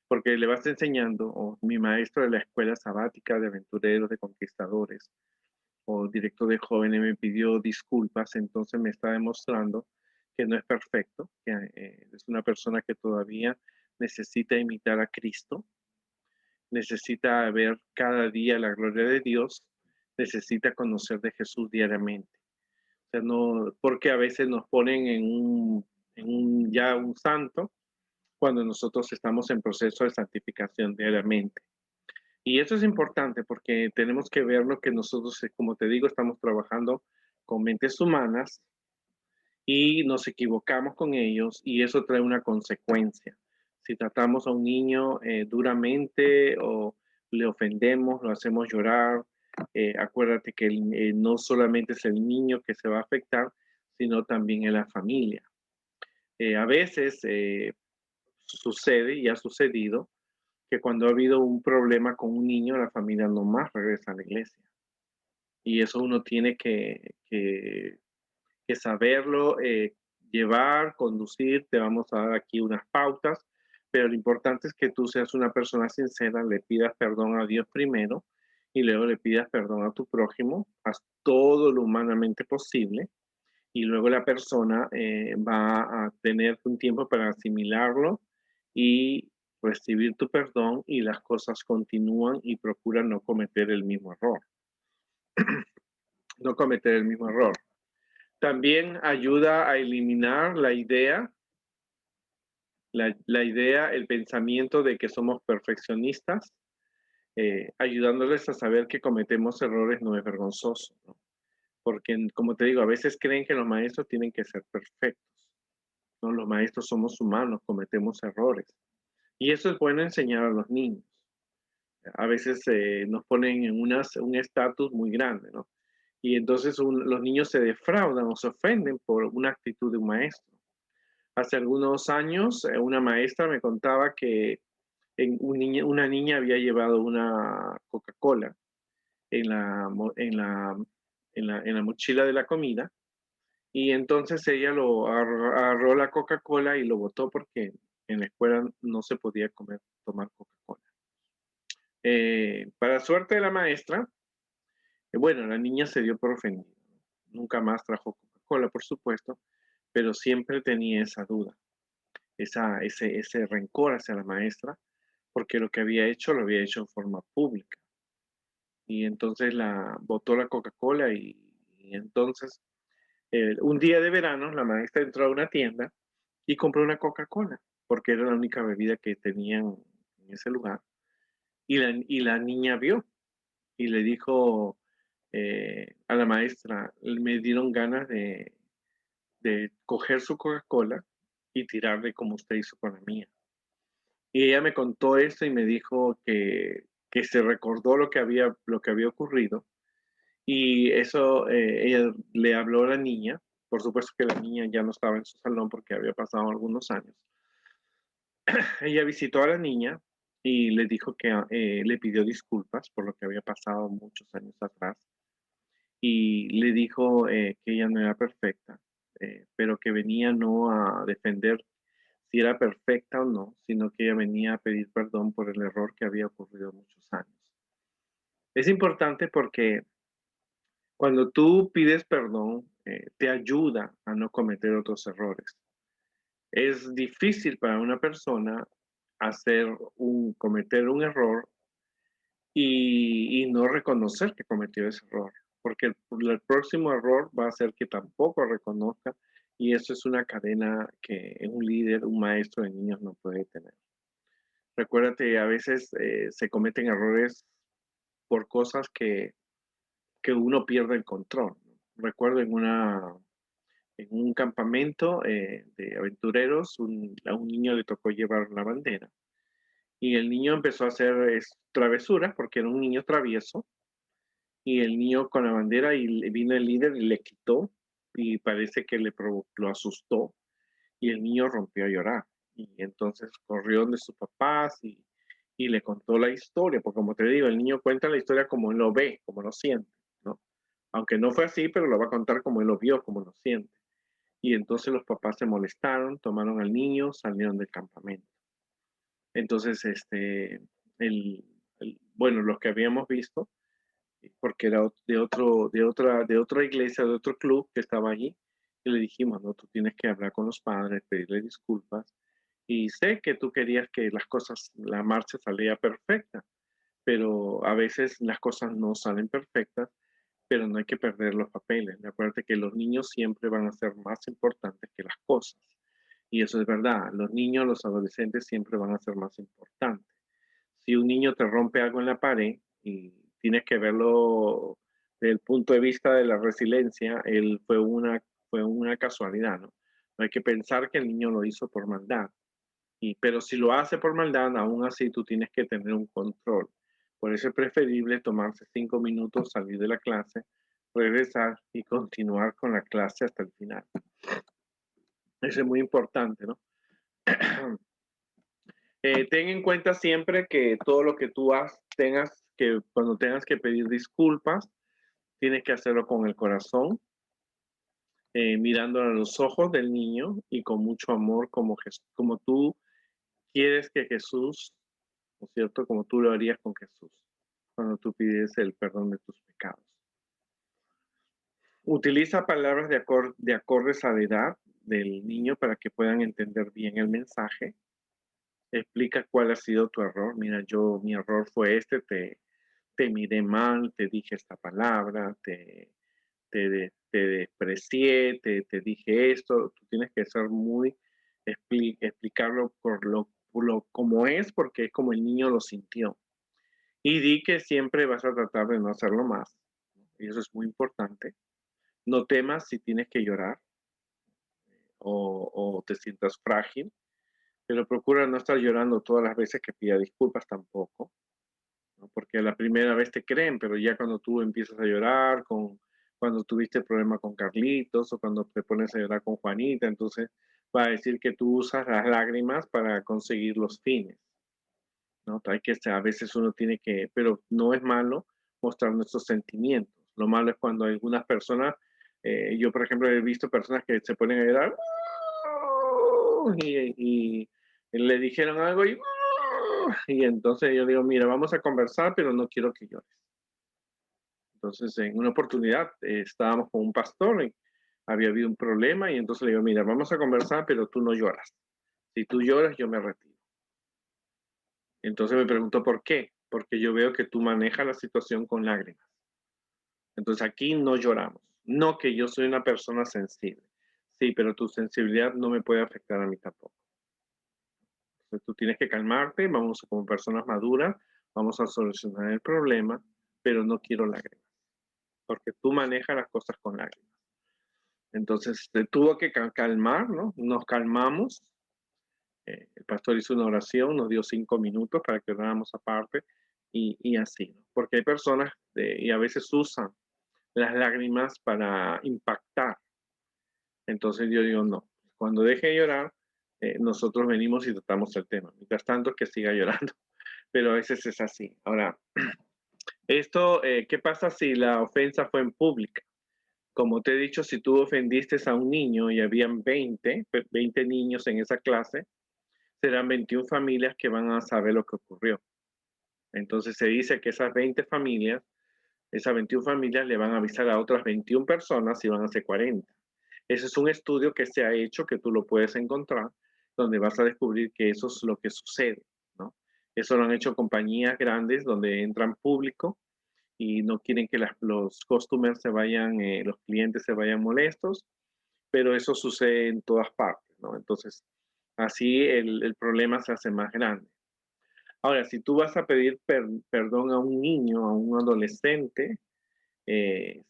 porque le vas enseñando, o mi maestro de la escuela sabática de aventureros, de conquistadores, o director de jóvenes me pidió disculpas, entonces me está demostrando que no es perfecto, que es una persona que todavía necesita imitar a Cristo, necesita ver cada día la gloria de Dios, necesita conocer de Jesús diariamente. O sea, no, porque a veces nos ponen ya un santo cuando nosotros estamos en proceso de santificación diariamente. Y eso es importante porque tenemos que ver lo que nosotros, como te digo, estamos trabajando con mentes humanas y nos equivocamos con ellos y eso trae una consecuencia. Si tratamos a un niño duramente o le ofendemos, lo hacemos llorar, acuérdate que no solamente es el niño que se va a afectar, sino también en la familia. A veces sucede y ha sucedido que cuando ha habido un problema con un niño, la familia no más regresa a la iglesia. Y eso uno tiene que saberlo llevar, conducir. Te vamos a dar aquí unas pautas, pero lo importante es que tú seas una persona sincera, le pidas perdón a Dios primero y luego le pidas perdón a tu prójimo, haz todo lo humanamente posible y luego la persona va a tener un tiempo para asimilarlo y recibir tu perdón y las cosas continúan y procura no cometer el mismo error, no cometer el mismo error. También ayuda a eliminar la idea, el pensamiento de que somos perfeccionistas, ayudándoles a saber que cometemos errores no es vergonzoso, ¿no? Porque, como te digo, a veces creen que los maestros tienen que ser perfectos, ¿no? Los maestros somos humanos, cometemos errores. Y eso es bueno enseñar a los niños. A veces nos ponen en un estatus muy grande, ¿no? Y entonces los niños se defraudan o se ofenden por una actitud de un maestro. Hace algunos años, una maestra me contaba que una niña había llevado una Coca-Cola en la mochila de la comida y entonces ella agarró la Coca-Cola y lo botó porque en la escuela no se podía tomar Coca-Cola. Para suerte de la maestra, bueno, la niña se dio por ofendida. Nunca más trajo Coca-Cola, por supuesto, pero siempre tenía esa duda, ese rencor hacia la maestra, porque lo que había hecho lo había hecho en forma pública. Y entonces la botó la Coca-Cola y entonces un día de verano la maestra entró a una tienda y compró una Coca-Cola, porque era la única bebida que tenían en ese lugar. Y la niña vio y le dijo a la maestra, me dieron ganas de coger su Coca-Cola y tirarle como usted hizo con la mía. Y ella me contó esto y me dijo que se recordó lo que había ocurrido y eso, ella le habló a la niña. Por supuesto que la niña ya no estaba en su salón porque había pasado algunos años. Ella visitó a la niña y le dijo que le pidió disculpas por lo que había pasado muchos años atrás y le dijo que ella no era perfecta, pero que venía no a defender si era perfecta o no, sino que ella venía a pedir perdón por el error que había ocurrido muchos años. Es importante porque cuando tú pides perdón, te ayuda a no cometer otros errores. Es difícil para una persona cometer un error y no reconocer que cometió ese error, porque el próximo error va a ser que tampoco reconozca y eso es una cadena que un líder, un maestro de niños no puede tener. Recuérdate, a veces se cometen errores por cosas que uno pierde el control. Recuerdo en un campamento de aventureros, a un niño le tocó llevar la bandera y el niño empezó a hacer travesuras porque era un niño travieso y el niño con la bandera y vino el líder y le quitó y parece que lo asustó y el niño rompió a llorar y entonces corrió donde sus papás y le contó la historia, porque como te digo, el niño cuenta la historia como él lo ve, como lo siente, ¿no? Aunque no fue así, pero lo va a contar como él lo vio, como lo siente. Y entonces los papás se molestaron, tomaron al niño, salieron del campamento. Entonces, bueno, los que habíamos visto, porque era de otra iglesia, de otro club que estaba allí, y le dijimos, no, tú tienes que hablar con los padres, pedirle disculpas, y sé que tú querías que la marcha saliera perfecta, pero a veces las cosas no salen perfectas, pero no hay que perder los papeles. Acuérdate que los niños siempre van a ser más importantes que las cosas. Y eso es verdad, los niños, los adolescentes siempre van a ser más importantes. Si un niño te rompe algo en la pared y tienes que verlo desde el punto de vista de la resiliencia, fue una casualidad, ¿no? No hay que pensar que el niño lo hizo por maldad. Pero si lo hace por maldad, aún así tú tienes que tener un control. Por eso es preferible tomarse 5 minutos, salir de la clase, regresar y continuar con la clase hasta el final. Eso es muy importante, ¿no? Ten en cuenta siempre que todo lo que tú cuando tengas que pedir disculpas, tienes que hacerlo con el corazón, mirándolo a los ojos del niño y con mucho amor, como tú quieres que Jesús, ¿no es cierto? Como tú lo harías con Jesús, cuando tú pides el perdón de tus pecados. Utiliza palabras de acordes a la edad del niño para que puedan entender bien el mensaje. Explica cuál ha sido tu error. Mira, mi error fue te miré mal, te dije esta palabra, te desprecié, te dije esto. Tú tienes que ser explicarlo como es, porque es como el niño lo sintió. Y di que siempre vas a tratar de no hacerlo más. Y eso es muy importante. No temas si tienes que llorar o te sientas frágil, pero procura no estar llorando todas las veces que pida disculpas tampoco, ¿no? Porque la primera vez te creen, pero ya cuando tú empiezas a llorar, cuando tuviste problema con Carlitos o cuando te pones a llorar con Juanita, entonces va a decir que tú usas las lágrimas para conseguir los fines, ¿no? A veces uno tiene que, pero no es malo mostrar nuestros sentimientos. Lo malo es cuando algunas personas, yo por ejemplo he visto personas que se ponen a llorar y le dijeron algo y entonces yo digo, mira, vamos a conversar, pero no quiero que llores. Entonces, en una oportunidad estábamos con un pastor y había habido un problema y entonces le digo, mira, vamos a conversar, pero tú no lloras. Si tú lloras, yo me retiro. Entonces me preguntó por qué, porque yo veo que tú manejas la situación con lágrimas. Entonces aquí no lloramos. No que yo soy una persona sensible. Sí, pero tu sensibilidad no me puede afectar a mí tampoco. Entonces tú tienes que calmarte, vamos como personas maduras, vamos a solucionar el problema, pero no quiero lágrimas, porque tú manejas las cosas con lágrimas. Entonces tuvo que calmar, ¿no? Nos calmamos. El pastor hizo una oración, nos dio 5 minutos para que oráramos aparte y así, ¿no? Porque hay personas y a veces usan las lágrimas para impactar. Entonces yo digo, no, cuando deje de llorar, nosotros venimos y tratamos el tema. Mientras tanto, que siga llorando, pero a veces es así. Ahora, esto, ¿qué pasa si la ofensa fue en pública? Como te he dicho, si tú ofendiste a un niño y habían 20 niños en esa clase, serán 21 familias que van a saber lo que ocurrió. Entonces se dice que esas 21 familias le van a avisar a otras 21 personas y van a ser 40. Ese es un estudio que se ha hecho, que tú lo puedes encontrar, donde vas a descubrir que eso es lo que sucede, ¿no? Eso lo han hecho compañías grandes donde entran público y no quieren que los customers se vayan, los clientes se vayan molestos, pero eso sucede en todas partes, ¿no? Entonces, así el problema se hace más grande. Ahora, si tú vas a pedir perdón a un niño, a un adolescente,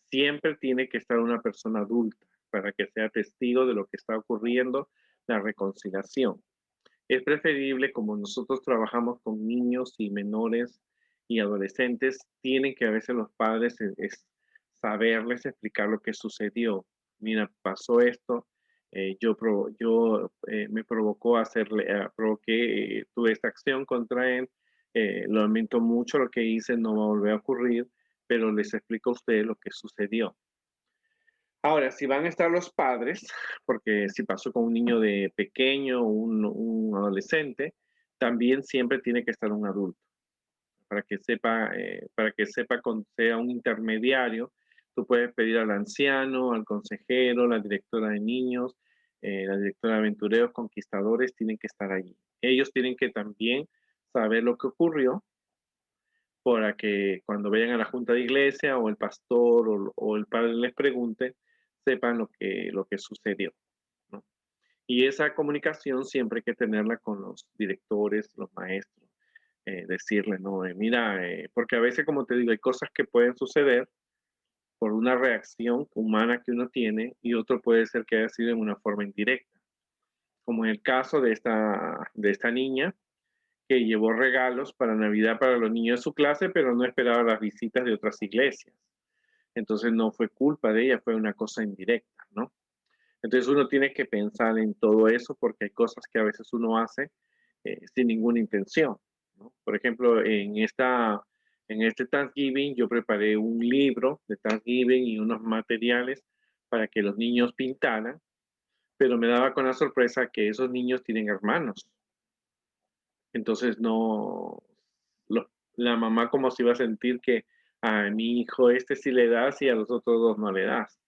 siempre tiene que estar una persona adulta para que sea testigo de lo que está ocurriendo, la reconciliación. Es preferible, como nosotros trabajamos con niños y menores y adolescentes, tienen que a veces los padres saberles explicar lo que sucedió. Mira, pasó esto, me provocó provoqué, tuve esta acción contra él, lo lamento mucho lo que hice, no va a volver a ocurrir, pero les explico a ustedes lo que sucedió. Ahora, si van a estar los padres, porque si pasó con un niño de pequeño, un adolescente, también siempre tiene que estar un adulto para que sepa sea un intermediario. Tú puedes pedir al anciano, al consejero, la directora de niños, la directora de aventureros, conquistadores, tienen que estar allí. Ellos tienen que también saber lo que ocurrió para que cuando vayan a la junta de iglesia o el pastor o el padre les pregunte, sepan lo que sucedió, ¿no? Y esa comunicación siempre hay que tenerla con los directores, los maestros, decirles, no, mira, porque a veces, como te digo, hay cosas que pueden suceder por una reacción humana que uno tiene y otro puede ser que haya sido en una forma indirecta, como en el caso de esta niña que llevó regalos para Navidad para los niños de su clase, pero no esperaba las visitas de otras iglesias. Entonces no fue culpa de ella, fue una cosa indirecta, ¿no? Entonces uno tiene que pensar en todo eso porque hay cosas que a veces uno hace sin ninguna intención, ¿no? Por ejemplo, en este Thanksgiving yo preparé un libro de Thanksgiving y unos materiales para que los niños pintaran, pero me daba con la sorpresa que esos niños tienen hermanos. Entonces no, la mamá como se iba a sentir que a mi hijo este sí le das y a los otros dos no le das.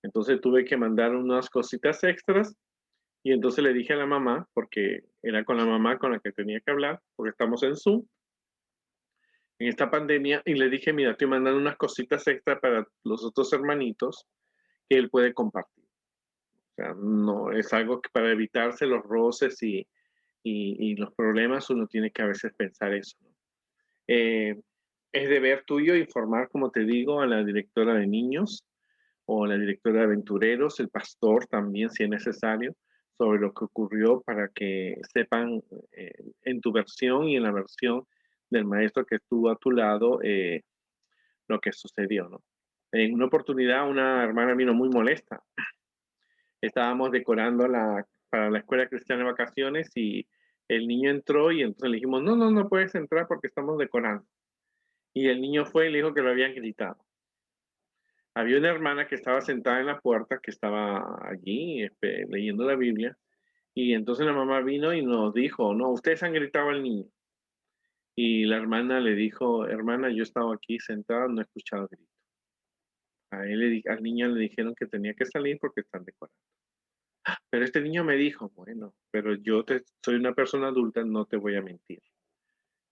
Entonces tuve que mandar unas cositas extras y entonces le dije a la mamá, porque era con la mamá con la que tenía que hablar, porque estamos en Zoom, en esta pandemia, y le dije, mira, estoy mandando unas cositas extras para los otros hermanitos que él puede compartir. O sea, no es algo que para evitarse los roces y los problemas uno tiene que a veces pensar eso, ¿no? Eh, es deber tuyo informar, como te digo, a la directora de niños o a la directora de aventureros, el pastor también, si es necesario, sobre lo que ocurrió para que sepan en tu versión y en la versión del maestro que estuvo a tu lado lo que sucedió, ¿no? En una oportunidad, una hermana vino muy molesta. Estábamos decorando para la escuela cristiana de vacaciones y el niño entró y entonces le dijimos, no, no, no puedes entrar porque estamos decorando. Y el niño fue y le dijo que lo habían gritado. Había una hermana que estaba sentada en la puerta, que estaba allí leyendo la Biblia, y entonces la mamá vino y nos dijo, no, ustedes han gritado al niño. Y la hermana le dijo, hermana, yo estaba aquí sentada, no he escuchado gritos. Al niño le dijeron que tenía que salir porque están decorando. Pero este niño me dijo, bueno, pero soy una persona adulta, no te voy a mentir.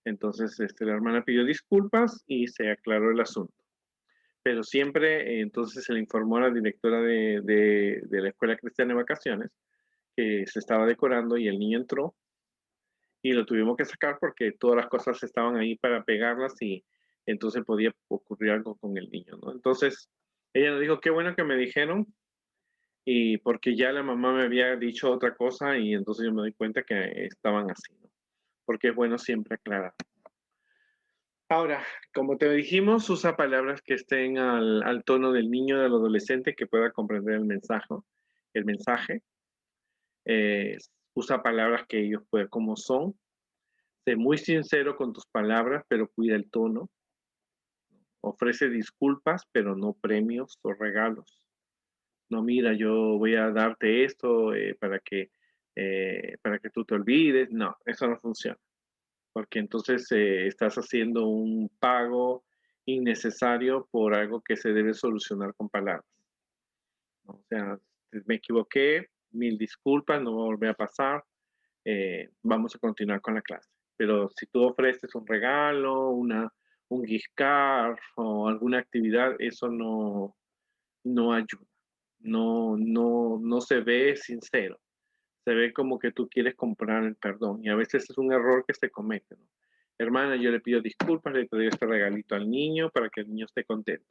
Entonces, la hermana pidió disculpas y se aclaró el asunto. Pero siempre, entonces se le informó a la directora de la Escuela Cristiana de Vacaciones que se estaba decorando y el niño entró y lo tuvimos que sacar porque todas las cosas estaban ahí para pegarlas y entonces podía ocurrir algo con el niño, ¿no? Entonces, ella nos dijo, qué bueno que me dijeron, y porque ya la mamá me había dicho otra cosa y entonces yo me doy cuenta que estaban así, ¿no? Porque es bueno siempre aclarar. Ahora, como te dijimos, usa palabras que estén al tono del niño, del adolescente, que pueda comprender el mensaje. Eh, Usa palabras que ellos puedan, como son. Sé muy sincero con tus palabras, pero cuida el tono. Ofrece disculpas, pero no premios o regalos. No, mira, yo voy a darte esto para que tú te olvides. No, eso no funciona, porque entonces estás haciendo un pago innecesario por algo que se debe solucionar con palabras, ¿no? O sea, me equivoqué, mil disculpas, no va a volver a pasar, vamos a continuar con la clase. Pero si tú ofreces un regalo, un gift card o alguna actividad, eso no ayuda. No se ve sincero. Se ve como que tú quieres comprar el perdón y a veces es un error que se comete, ¿no? Hermana, yo le pido disculpas, le doy este regalito al niño para que el niño esté contento.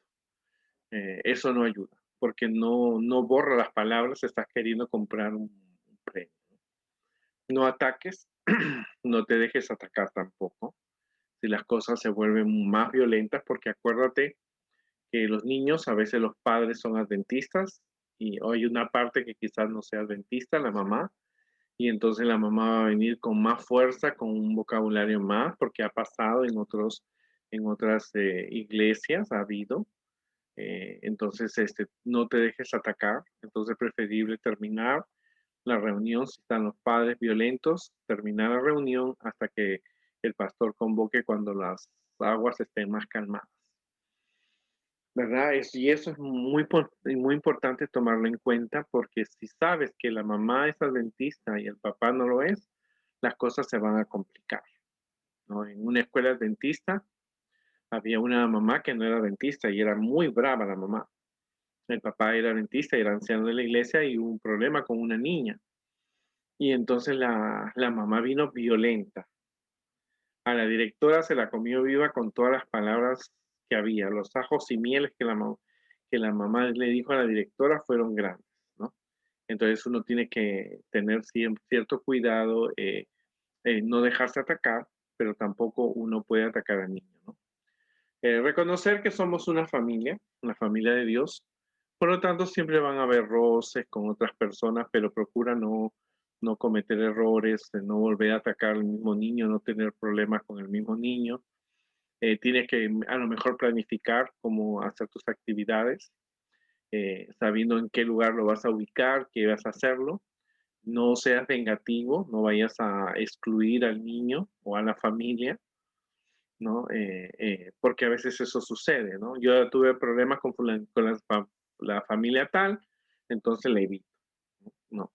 Eso no ayuda, porque no borra las palabras, estás queriendo comprar un premio. No ataques, no te dejes atacar tampoco. Si las cosas se vuelven más violentas, porque acuérdate que los niños, a veces los padres son adventistas y hay una parte que quizás no sea adventista, la mamá, y entonces la mamá va a venir con más fuerza, con un vocabulario más, porque ha pasado en otras iglesias, ha habido. Entonces, no te dejes atacar. Entonces, es preferible terminar la reunión, si están los padres violentos, terminar la reunión hasta que el pastor convoque cuando las aguas estén más calmadas. ¿Verdad? Y eso es muy importante tomarlo en cuenta porque si sabes que la mamá es adventista y el papá no lo es, las cosas se van a complicar, ¿no? En una escuela adventista había una mamá que no era adventista y era muy brava la mamá. El papá era adventista y era anciano de la iglesia y hubo un problema con una niña. Y entonces la mamá vino violenta. A la directora se la comió viva con todas las palabras que había. Los ajos y mieles que la mamá le dijo a la directora fueron grandes, ¿no? Entonces uno tiene que tener cierto cuidado, no dejarse atacar, pero tampoco uno puede atacar al niño, ¿no? Reconocer que somos una familia de Dios, por lo tanto siempre van a haber roces con otras personas, pero procura no cometer errores, no volver a atacar al mismo niño, no tener problemas con el mismo niño. Tienes que a lo mejor planificar cómo hacer tus actividades, sabiendo en qué lugar lo vas a ubicar, qué vas a hacerlo. No seas vengativo, no vayas a excluir al niño o a la familia, ¿no? Porque a veces eso sucede, ¿no? Yo tuve problemas con la familia tal, entonces la evito, ¿no? No,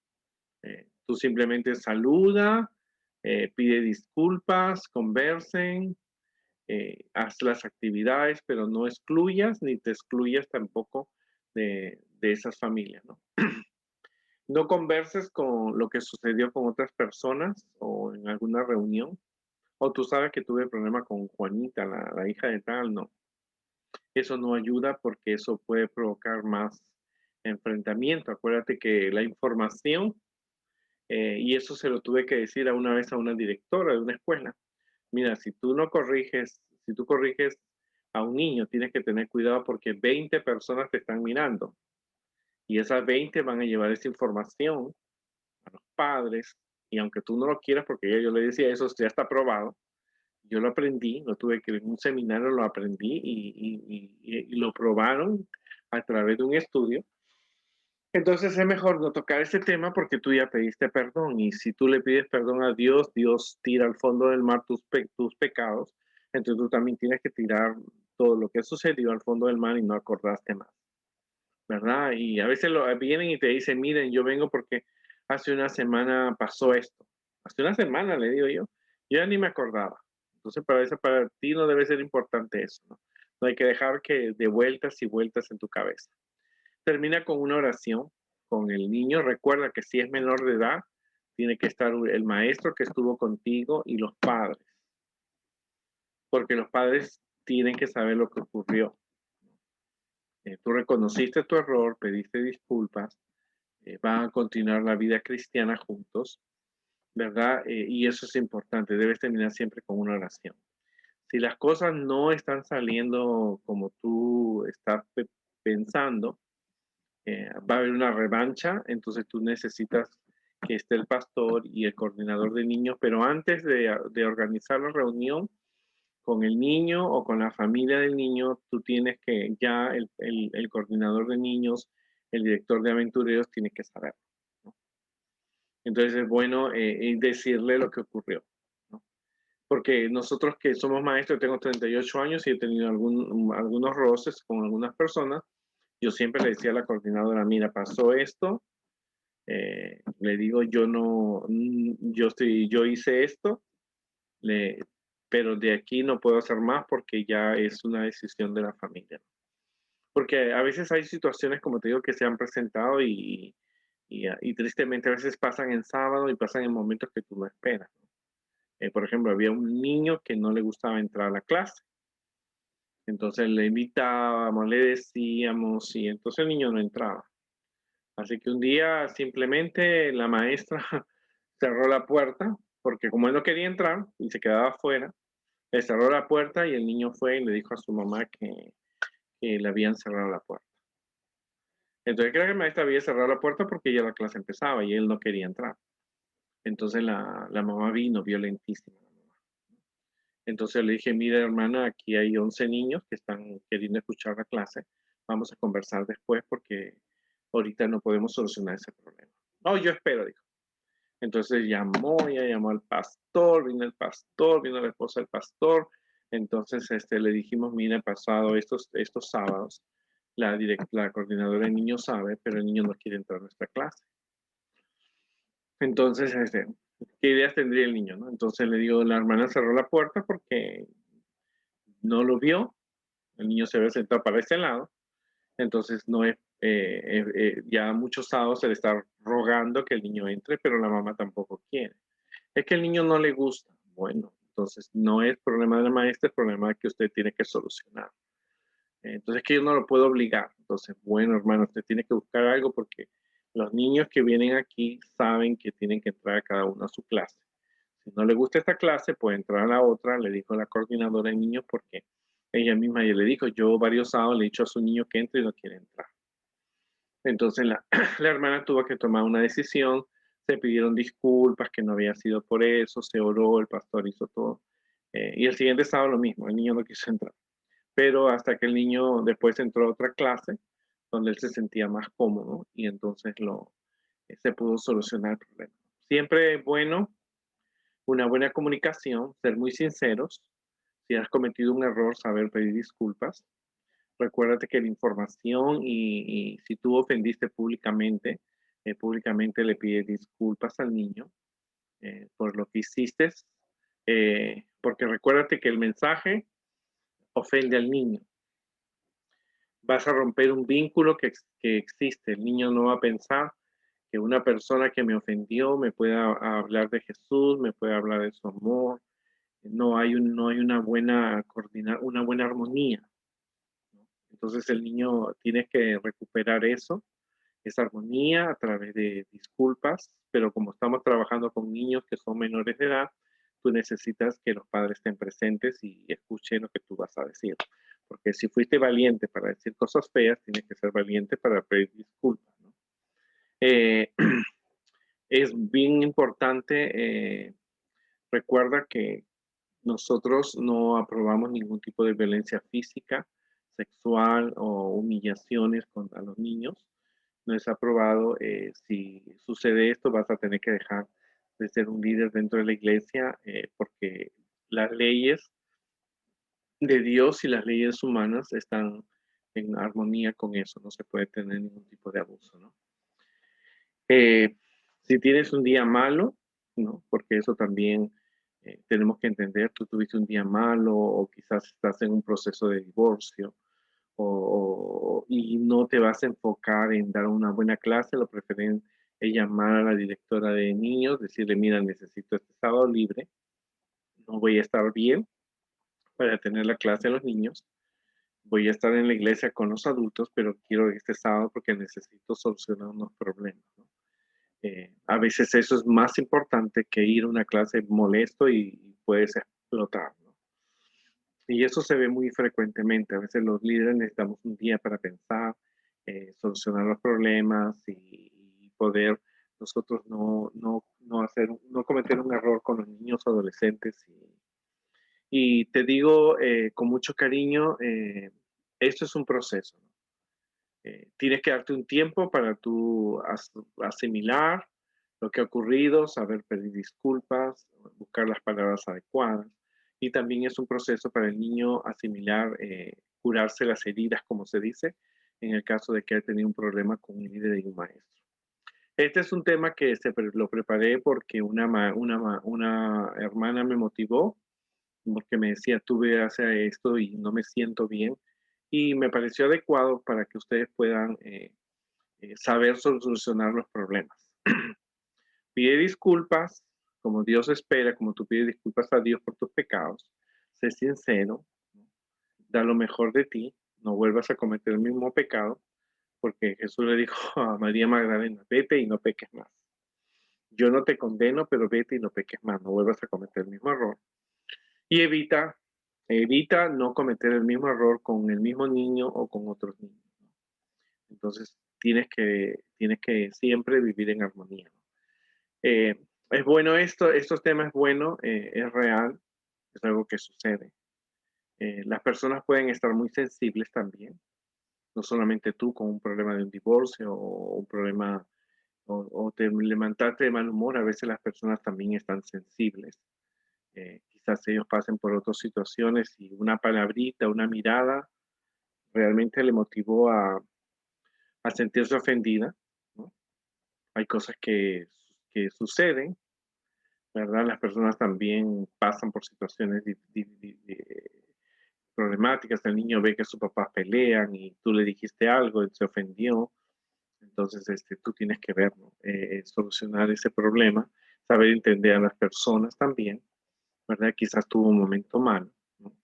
tú simplemente saluda, pide disculpas, conversen, haz las actividades, pero no excluyas ni te excluyas tampoco de esas familias, ¿no? No converses con lo que sucedió con otras personas o en alguna reunión. O tú sabes que tuve problema con Juanita, la hija de tal, no. Eso no ayuda porque eso puede provocar más enfrentamiento. Acuérdate que la información, y eso se lo tuve que decir a una vez a una directora de una escuela. Mira, si tú corriges a un niño, tienes que tener cuidado porque 20 personas te están mirando y esas 20 van a llevar esa información a los padres y aunque tú no lo quieras, porque yo le decía, eso ya está probado, yo lo aprendí, lo tuve que en un seminario lo aprendí y lo probaron a través de un estudio. Entonces es mejor no tocar ese tema porque tú ya pediste perdón y si tú le pides perdón a Dios, Dios tira al fondo del mar tus pecados, entonces tú también tienes que tirar todo lo que sucedió al fondo del mar y no acordaste más, ¿verdad? Y a veces vienen y te dicen, miren, yo vengo porque hace una semana pasó esto. Hace una semana, le digo yo ya ni me acordaba. Entonces, para ti no debe ser importante eso, ¿no? No hay que dejar que de vueltas y vueltas en tu cabeza. Termina con una oración con el niño. Recuerda que si es menor de edad, tiene que estar el maestro que estuvo contigo y los padres, porque los padres tienen que saber lo que ocurrió. Tú reconociste tu error, pediste disculpas, van a continuar la vida cristiana juntos, ¿verdad? Y eso es importante, debes terminar siempre con una oración. Si las cosas no están saliendo como tú estás pensando, va a haber una revancha, entonces tú necesitas que esté el pastor y el coordinador de niños, pero antes de organizar la reunión con el niño o con la familia del niño, tú tienes que, ya el coordinador de niños, el director de aventureros, tiene que saber, ¿no? Entonces es bueno decirle lo que ocurrió, ¿no? Porque nosotros que somos maestros, tengo 38 años y he tenido algunos roces con algunas personas. Yo siempre le decía a la coordinadora, mira, pasó esto, le digo, yo no, yo hice esto, le, pero de aquí no puedo hacer más porque ya es una decisión de la familia. Porque a veces hay situaciones, como te digo, que se han presentado y tristemente a veces pasan en sábado y pasan en momentos que tú no esperas, ¿no? Por ejemplo, había un niño que no le gustaba entrar a la clase. Entonces le invitábamos, le decíamos, y entonces el niño no entraba. Así que un día simplemente la maestra cerró la puerta, porque como él no quería entrar y se quedaba afuera, le cerró la puerta y el niño fue y le dijo a su mamá que le habían cerrado la puerta. Entonces creo que la maestra había cerrado la puerta porque ya la clase empezaba y él no quería entrar. Entonces la mamá vino violentísima. Entonces le dije, mira hermana, aquí hay 11 niños que están queriendo escuchar la clase. Vamos a conversar después porque ahorita no podemos solucionar ese problema. No, yo espero, dijo. Entonces ella llamó al pastor, vino la esposa del pastor. Entonces le dijimos, mira, pasado estos sábados, la coordinadora de niños sabe, pero el niño no quiere entrar a nuestra clase. Entonces, ¿qué ideas tendría el niño, no? Entonces le digo, la hermana cerró la puerta porque no lo vio, el niño se había sentado para ese lado, entonces no es, ya muchos sábados se le está rogando que el niño entre, pero la mamá tampoco quiere. Es que el niño no le gusta. Bueno, entonces no es problema de la maestra, es problema que usted tiene que solucionar. Entonces que yo no lo puedo obligar. Entonces, bueno, hermano, usted tiene que buscar algo porque los niños que vienen aquí saben que tienen que entrar a cada uno a su clase. Si no le gusta esta clase, puede entrar a la otra, le dijo la coordinadora de niños porque ella misma ya le dijo, yo varios sábados le he dicho a su niño que entre y no quiere entrar. Entonces la hermana tuvo que tomar una decisión, se pidieron disculpas, que no había sido por eso, se oró, el pastor hizo todo. Y el siguiente sábado lo mismo, el niño no quiso entrar. Pero hasta que el niño después entró a otra clase, donde él se sentía más cómodo y entonces se pudo solucionar el problema. Siempre es bueno una buena comunicación, ser muy sinceros. Si has cometido un error, saber pedir disculpas. Recuérdate que la información y si tú ofendiste públicamente le pides disculpas al niño por lo que hiciste, porque recuérdate que el mensaje ofende al niño. Vas a romper un vínculo que existe. El niño no va a pensar que una persona que me ofendió me pueda hablar de Jesús, me puede hablar de su amor. No hay una buena armonía, ¿no? Entonces el niño tiene que recuperar eso, esa armonía a través de disculpas, pero como estamos trabajando con niños que son menores de edad, tú necesitas que los padres estén presentes y escuchen lo que tú vas a decir. Porque si fuiste valiente para decir cosas feas, tienes que ser valiente para pedir disculpas, ¿no? Eh, es bien importante, recuerda que nosotros no aprobamos ningún tipo de violencia física, sexual o humillaciones contra los niños. No es aprobado. Si sucede esto, vas a tener que dejar de ser un líder dentro de la iglesia porque las leyes de Dios y las leyes humanas están en armonía con eso. No se puede tener ningún tipo de abuso, ¿no? Si tienes un día malo, ¿no? Porque eso también tenemos que entender, tú tuviste un día malo o quizás estás en un proceso de divorcio y no te vas a enfocar en dar una buena clase, lo preferen es llamar a la directora de niños, decirle, mira, necesito este sábado libre, no voy a estar bien para tener la clase a los niños. voy a estar en la iglesia con los adultos, pero quiero este sábado porque necesito solucionar unos problemas, ¿no? A veces eso es más importante que ir a una clase molesto y puedes explotar, ¿no? Y eso se ve muy frecuentemente. A veces los líderes necesitamos un día para pensar, solucionar los problemas y poder nosotros no cometer un error con los niños o adolescentes. Y te digo con mucho cariño, esto es un proceso, ¿no? Tienes que darte un tiempo para tú asimilar lo que ha ocurrido, saber pedir disculpas, buscar las palabras adecuadas. Y también es un proceso para el niño asimilar, curarse las heridas, como se dice, en el caso de que haya tenido un problema con un líder y un maestro. Este es un tema que lo preparé porque una hermana me motivó, porque me decía, tuve hace esto y no me siento bien. Y me pareció adecuado para que ustedes puedan saber solucionar los problemas. Pide disculpas, como Dios espera, como tú pides disculpas a Dios por tus pecados. Sé sincero, ¿no? Da lo mejor de ti, no vuelvas a cometer el mismo pecado, porque Jesús le dijo a María Magdalena, vete y no peques más. Yo no te condeno, pero vete y no peques más, no vuelvas a cometer el mismo error. Y evita no cometer el mismo error con el mismo niño o con otros niños, ¿no? Entonces, tienes que siempre vivir en armonía, ¿no? Es bueno estos temas es bueno, es real, es algo que sucede. Las personas pueden estar muy sensibles también, no solamente tú con un problema de un divorcio o un problema o te levantarte de mal humor, a veces las personas también están sensibles. Quizás ellos pasen por otras situaciones y una palabrita, una mirada realmente le motivó a sentirse ofendida, ¿no? Hay cosas que suceden, ¿verdad? Las personas también pasan por situaciones problemáticas. El niño ve que sus papás pelean y tú le dijiste algo, él se ofendió. Entonces, tú tienes que ver, ¿no? Solucionar ese problema, saber entender a las personas también, ¿verdad? Quizás tuvo un momento malo, ¿no?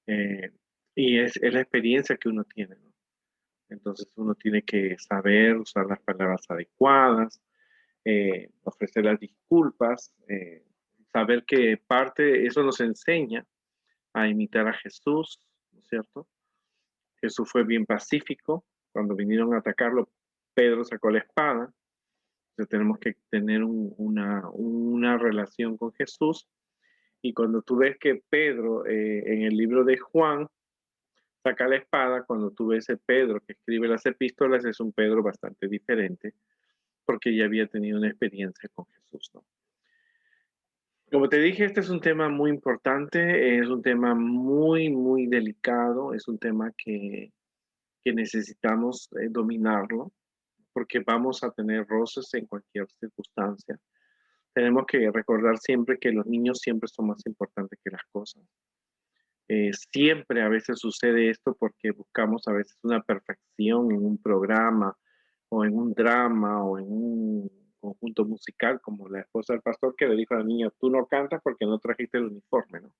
Eh, y es la experiencia que uno tiene, ¿no? Entonces uno tiene que saber usar las palabras adecuadas, ofrecer las disculpas, saber que parte, eso nos enseña a imitar a Jesús, ¿no es cierto? Jesús fue bien pacífico, cuando vinieron a atacarlo, Pedro sacó la espada, entonces tenemos que tener una relación con Jesús, y cuando tú ves que Pedro en el libro de Juan saca la espada, cuando tú ves a Pedro que escribe las epístolas, es un Pedro bastante diferente, porque ya había tenido una experiencia con Jesús, ¿no? Como te dije, este es un tema muy importante, es un tema muy, muy delicado, es un tema que necesitamos dominarlo, porque vamos a tener roces en cualquier circunstancia. Tenemos que recordar siempre que los niños siempre son más importantes que las cosas. Siempre a veces sucede esto porque buscamos a veces una perfección en un programa o en un drama o en un conjunto musical, como la esposa del pastor que le dijo a la niña, tú no cantas porque no trajiste el uniforme, ¿no?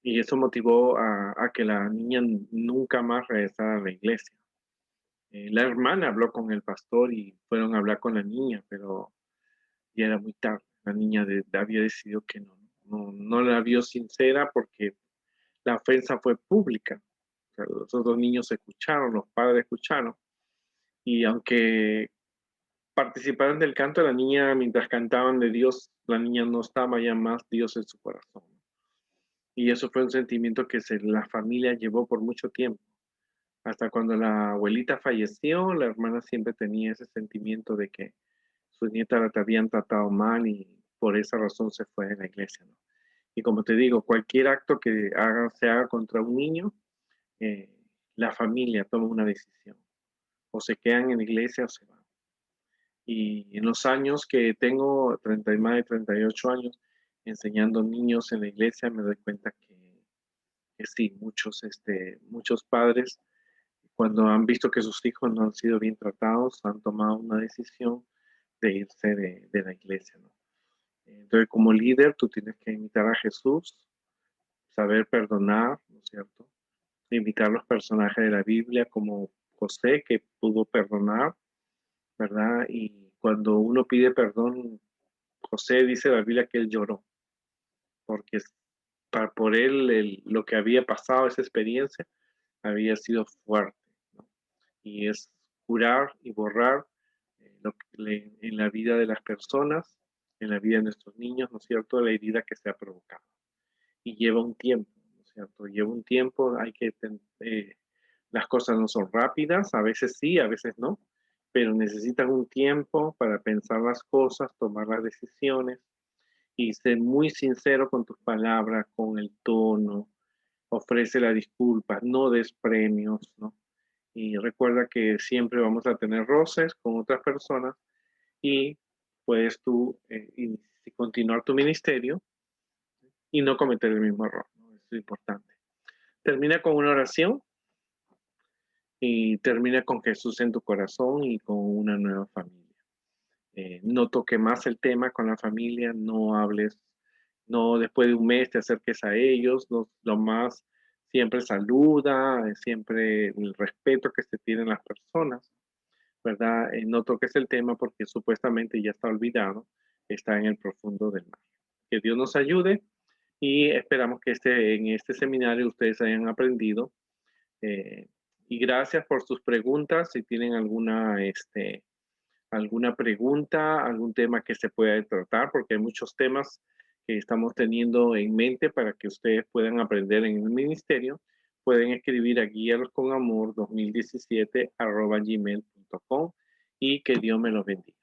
Y eso motivó a que la niña nunca más regresara a la iglesia. La hermana habló con el pastor y fueron a hablar con la niña, pero ya era muy tarde. La niña había decidido que no la vio sincera porque la ofensa fue pública. O sea, los otros niños escucharon, los padres escucharon, y aunque participaron del canto, la niña, mientras cantaban de Dios, la niña no estaba ya más Dios en su corazón. Y eso fue un sentimiento que la familia llevó por mucho tiempo. Hasta cuando la abuelita falleció, la hermana siempre tenía ese sentimiento de que sus nietas la habían tratado mal y por esa razón se fue de la iglesia, ¿no? Y como te digo, cualquier acto que se haga contra un niño, eh, la familia toma una decisión. O se quedan en la iglesia o se van. Y en los años que tengo, 30 y más de 38 años, enseñando niños en la iglesia, me doy cuenta que sí, muchos padres, cuando han visto que sus hijos no han sido bien tratados, han tomado una decisión de irse de la iglesia, ¿no? Entonces, como líder, tú tienes que imitar a Jesús, saber perdonar, ¿no es cierto? imitar los personajes de la Biblia como José, que pudo perdonar, ¿verdad? Y cuando uno pide perdón, José dice la Biblia que él lloró, porque por él lo que había pasado, esa experiencia, había sido fuerte, ¿no? Y es curar y borrar en la vida de las personas, en la vida de nuestros niños, ¿no es cierto?, la herida que se ha provocado. Y lleva un tiempo, ¿no es cierto? Lleva un tiempo, las cosas no son rápidas, a veces sí, a veces no, pero necesitan un tiempo para pensar las cosas, tomar las decisiones y ser muy sincero con tus palabras, con el tono, ofrece la disculpa, no des premios, ¿no? Y recuerda que siempre vamos a tener roces con otras personas y puedes tú continuar tu ministerio y no cometer el mismo error, ¿no? Eso es importante. Termina con una oración y termina con Jesús en tu corazón y con una nueva familia. No toque más el tema con la familia, no hables, no después de un mes te acerques a ellos, no, lo más siempre saluda, siempre el respeto que se tienen las personas, ¿verdad? No toques el tema porque supuestamente ya está olvidado, está en el profundo del mar. Que Dios nos ayude y esperamos que en este seminario ustedes hayan aprendido. eh, y gracias por sus preguntas. Si tienen alguna pregunta, algún tema que se pueda tratar, porque hay muchos temas que estamos teniendo en mente para que ustedes puedan aprender en el ministerio, pueden escribir a guiarlos con amor 2017 @gmail.com y que Dios me los bendiga.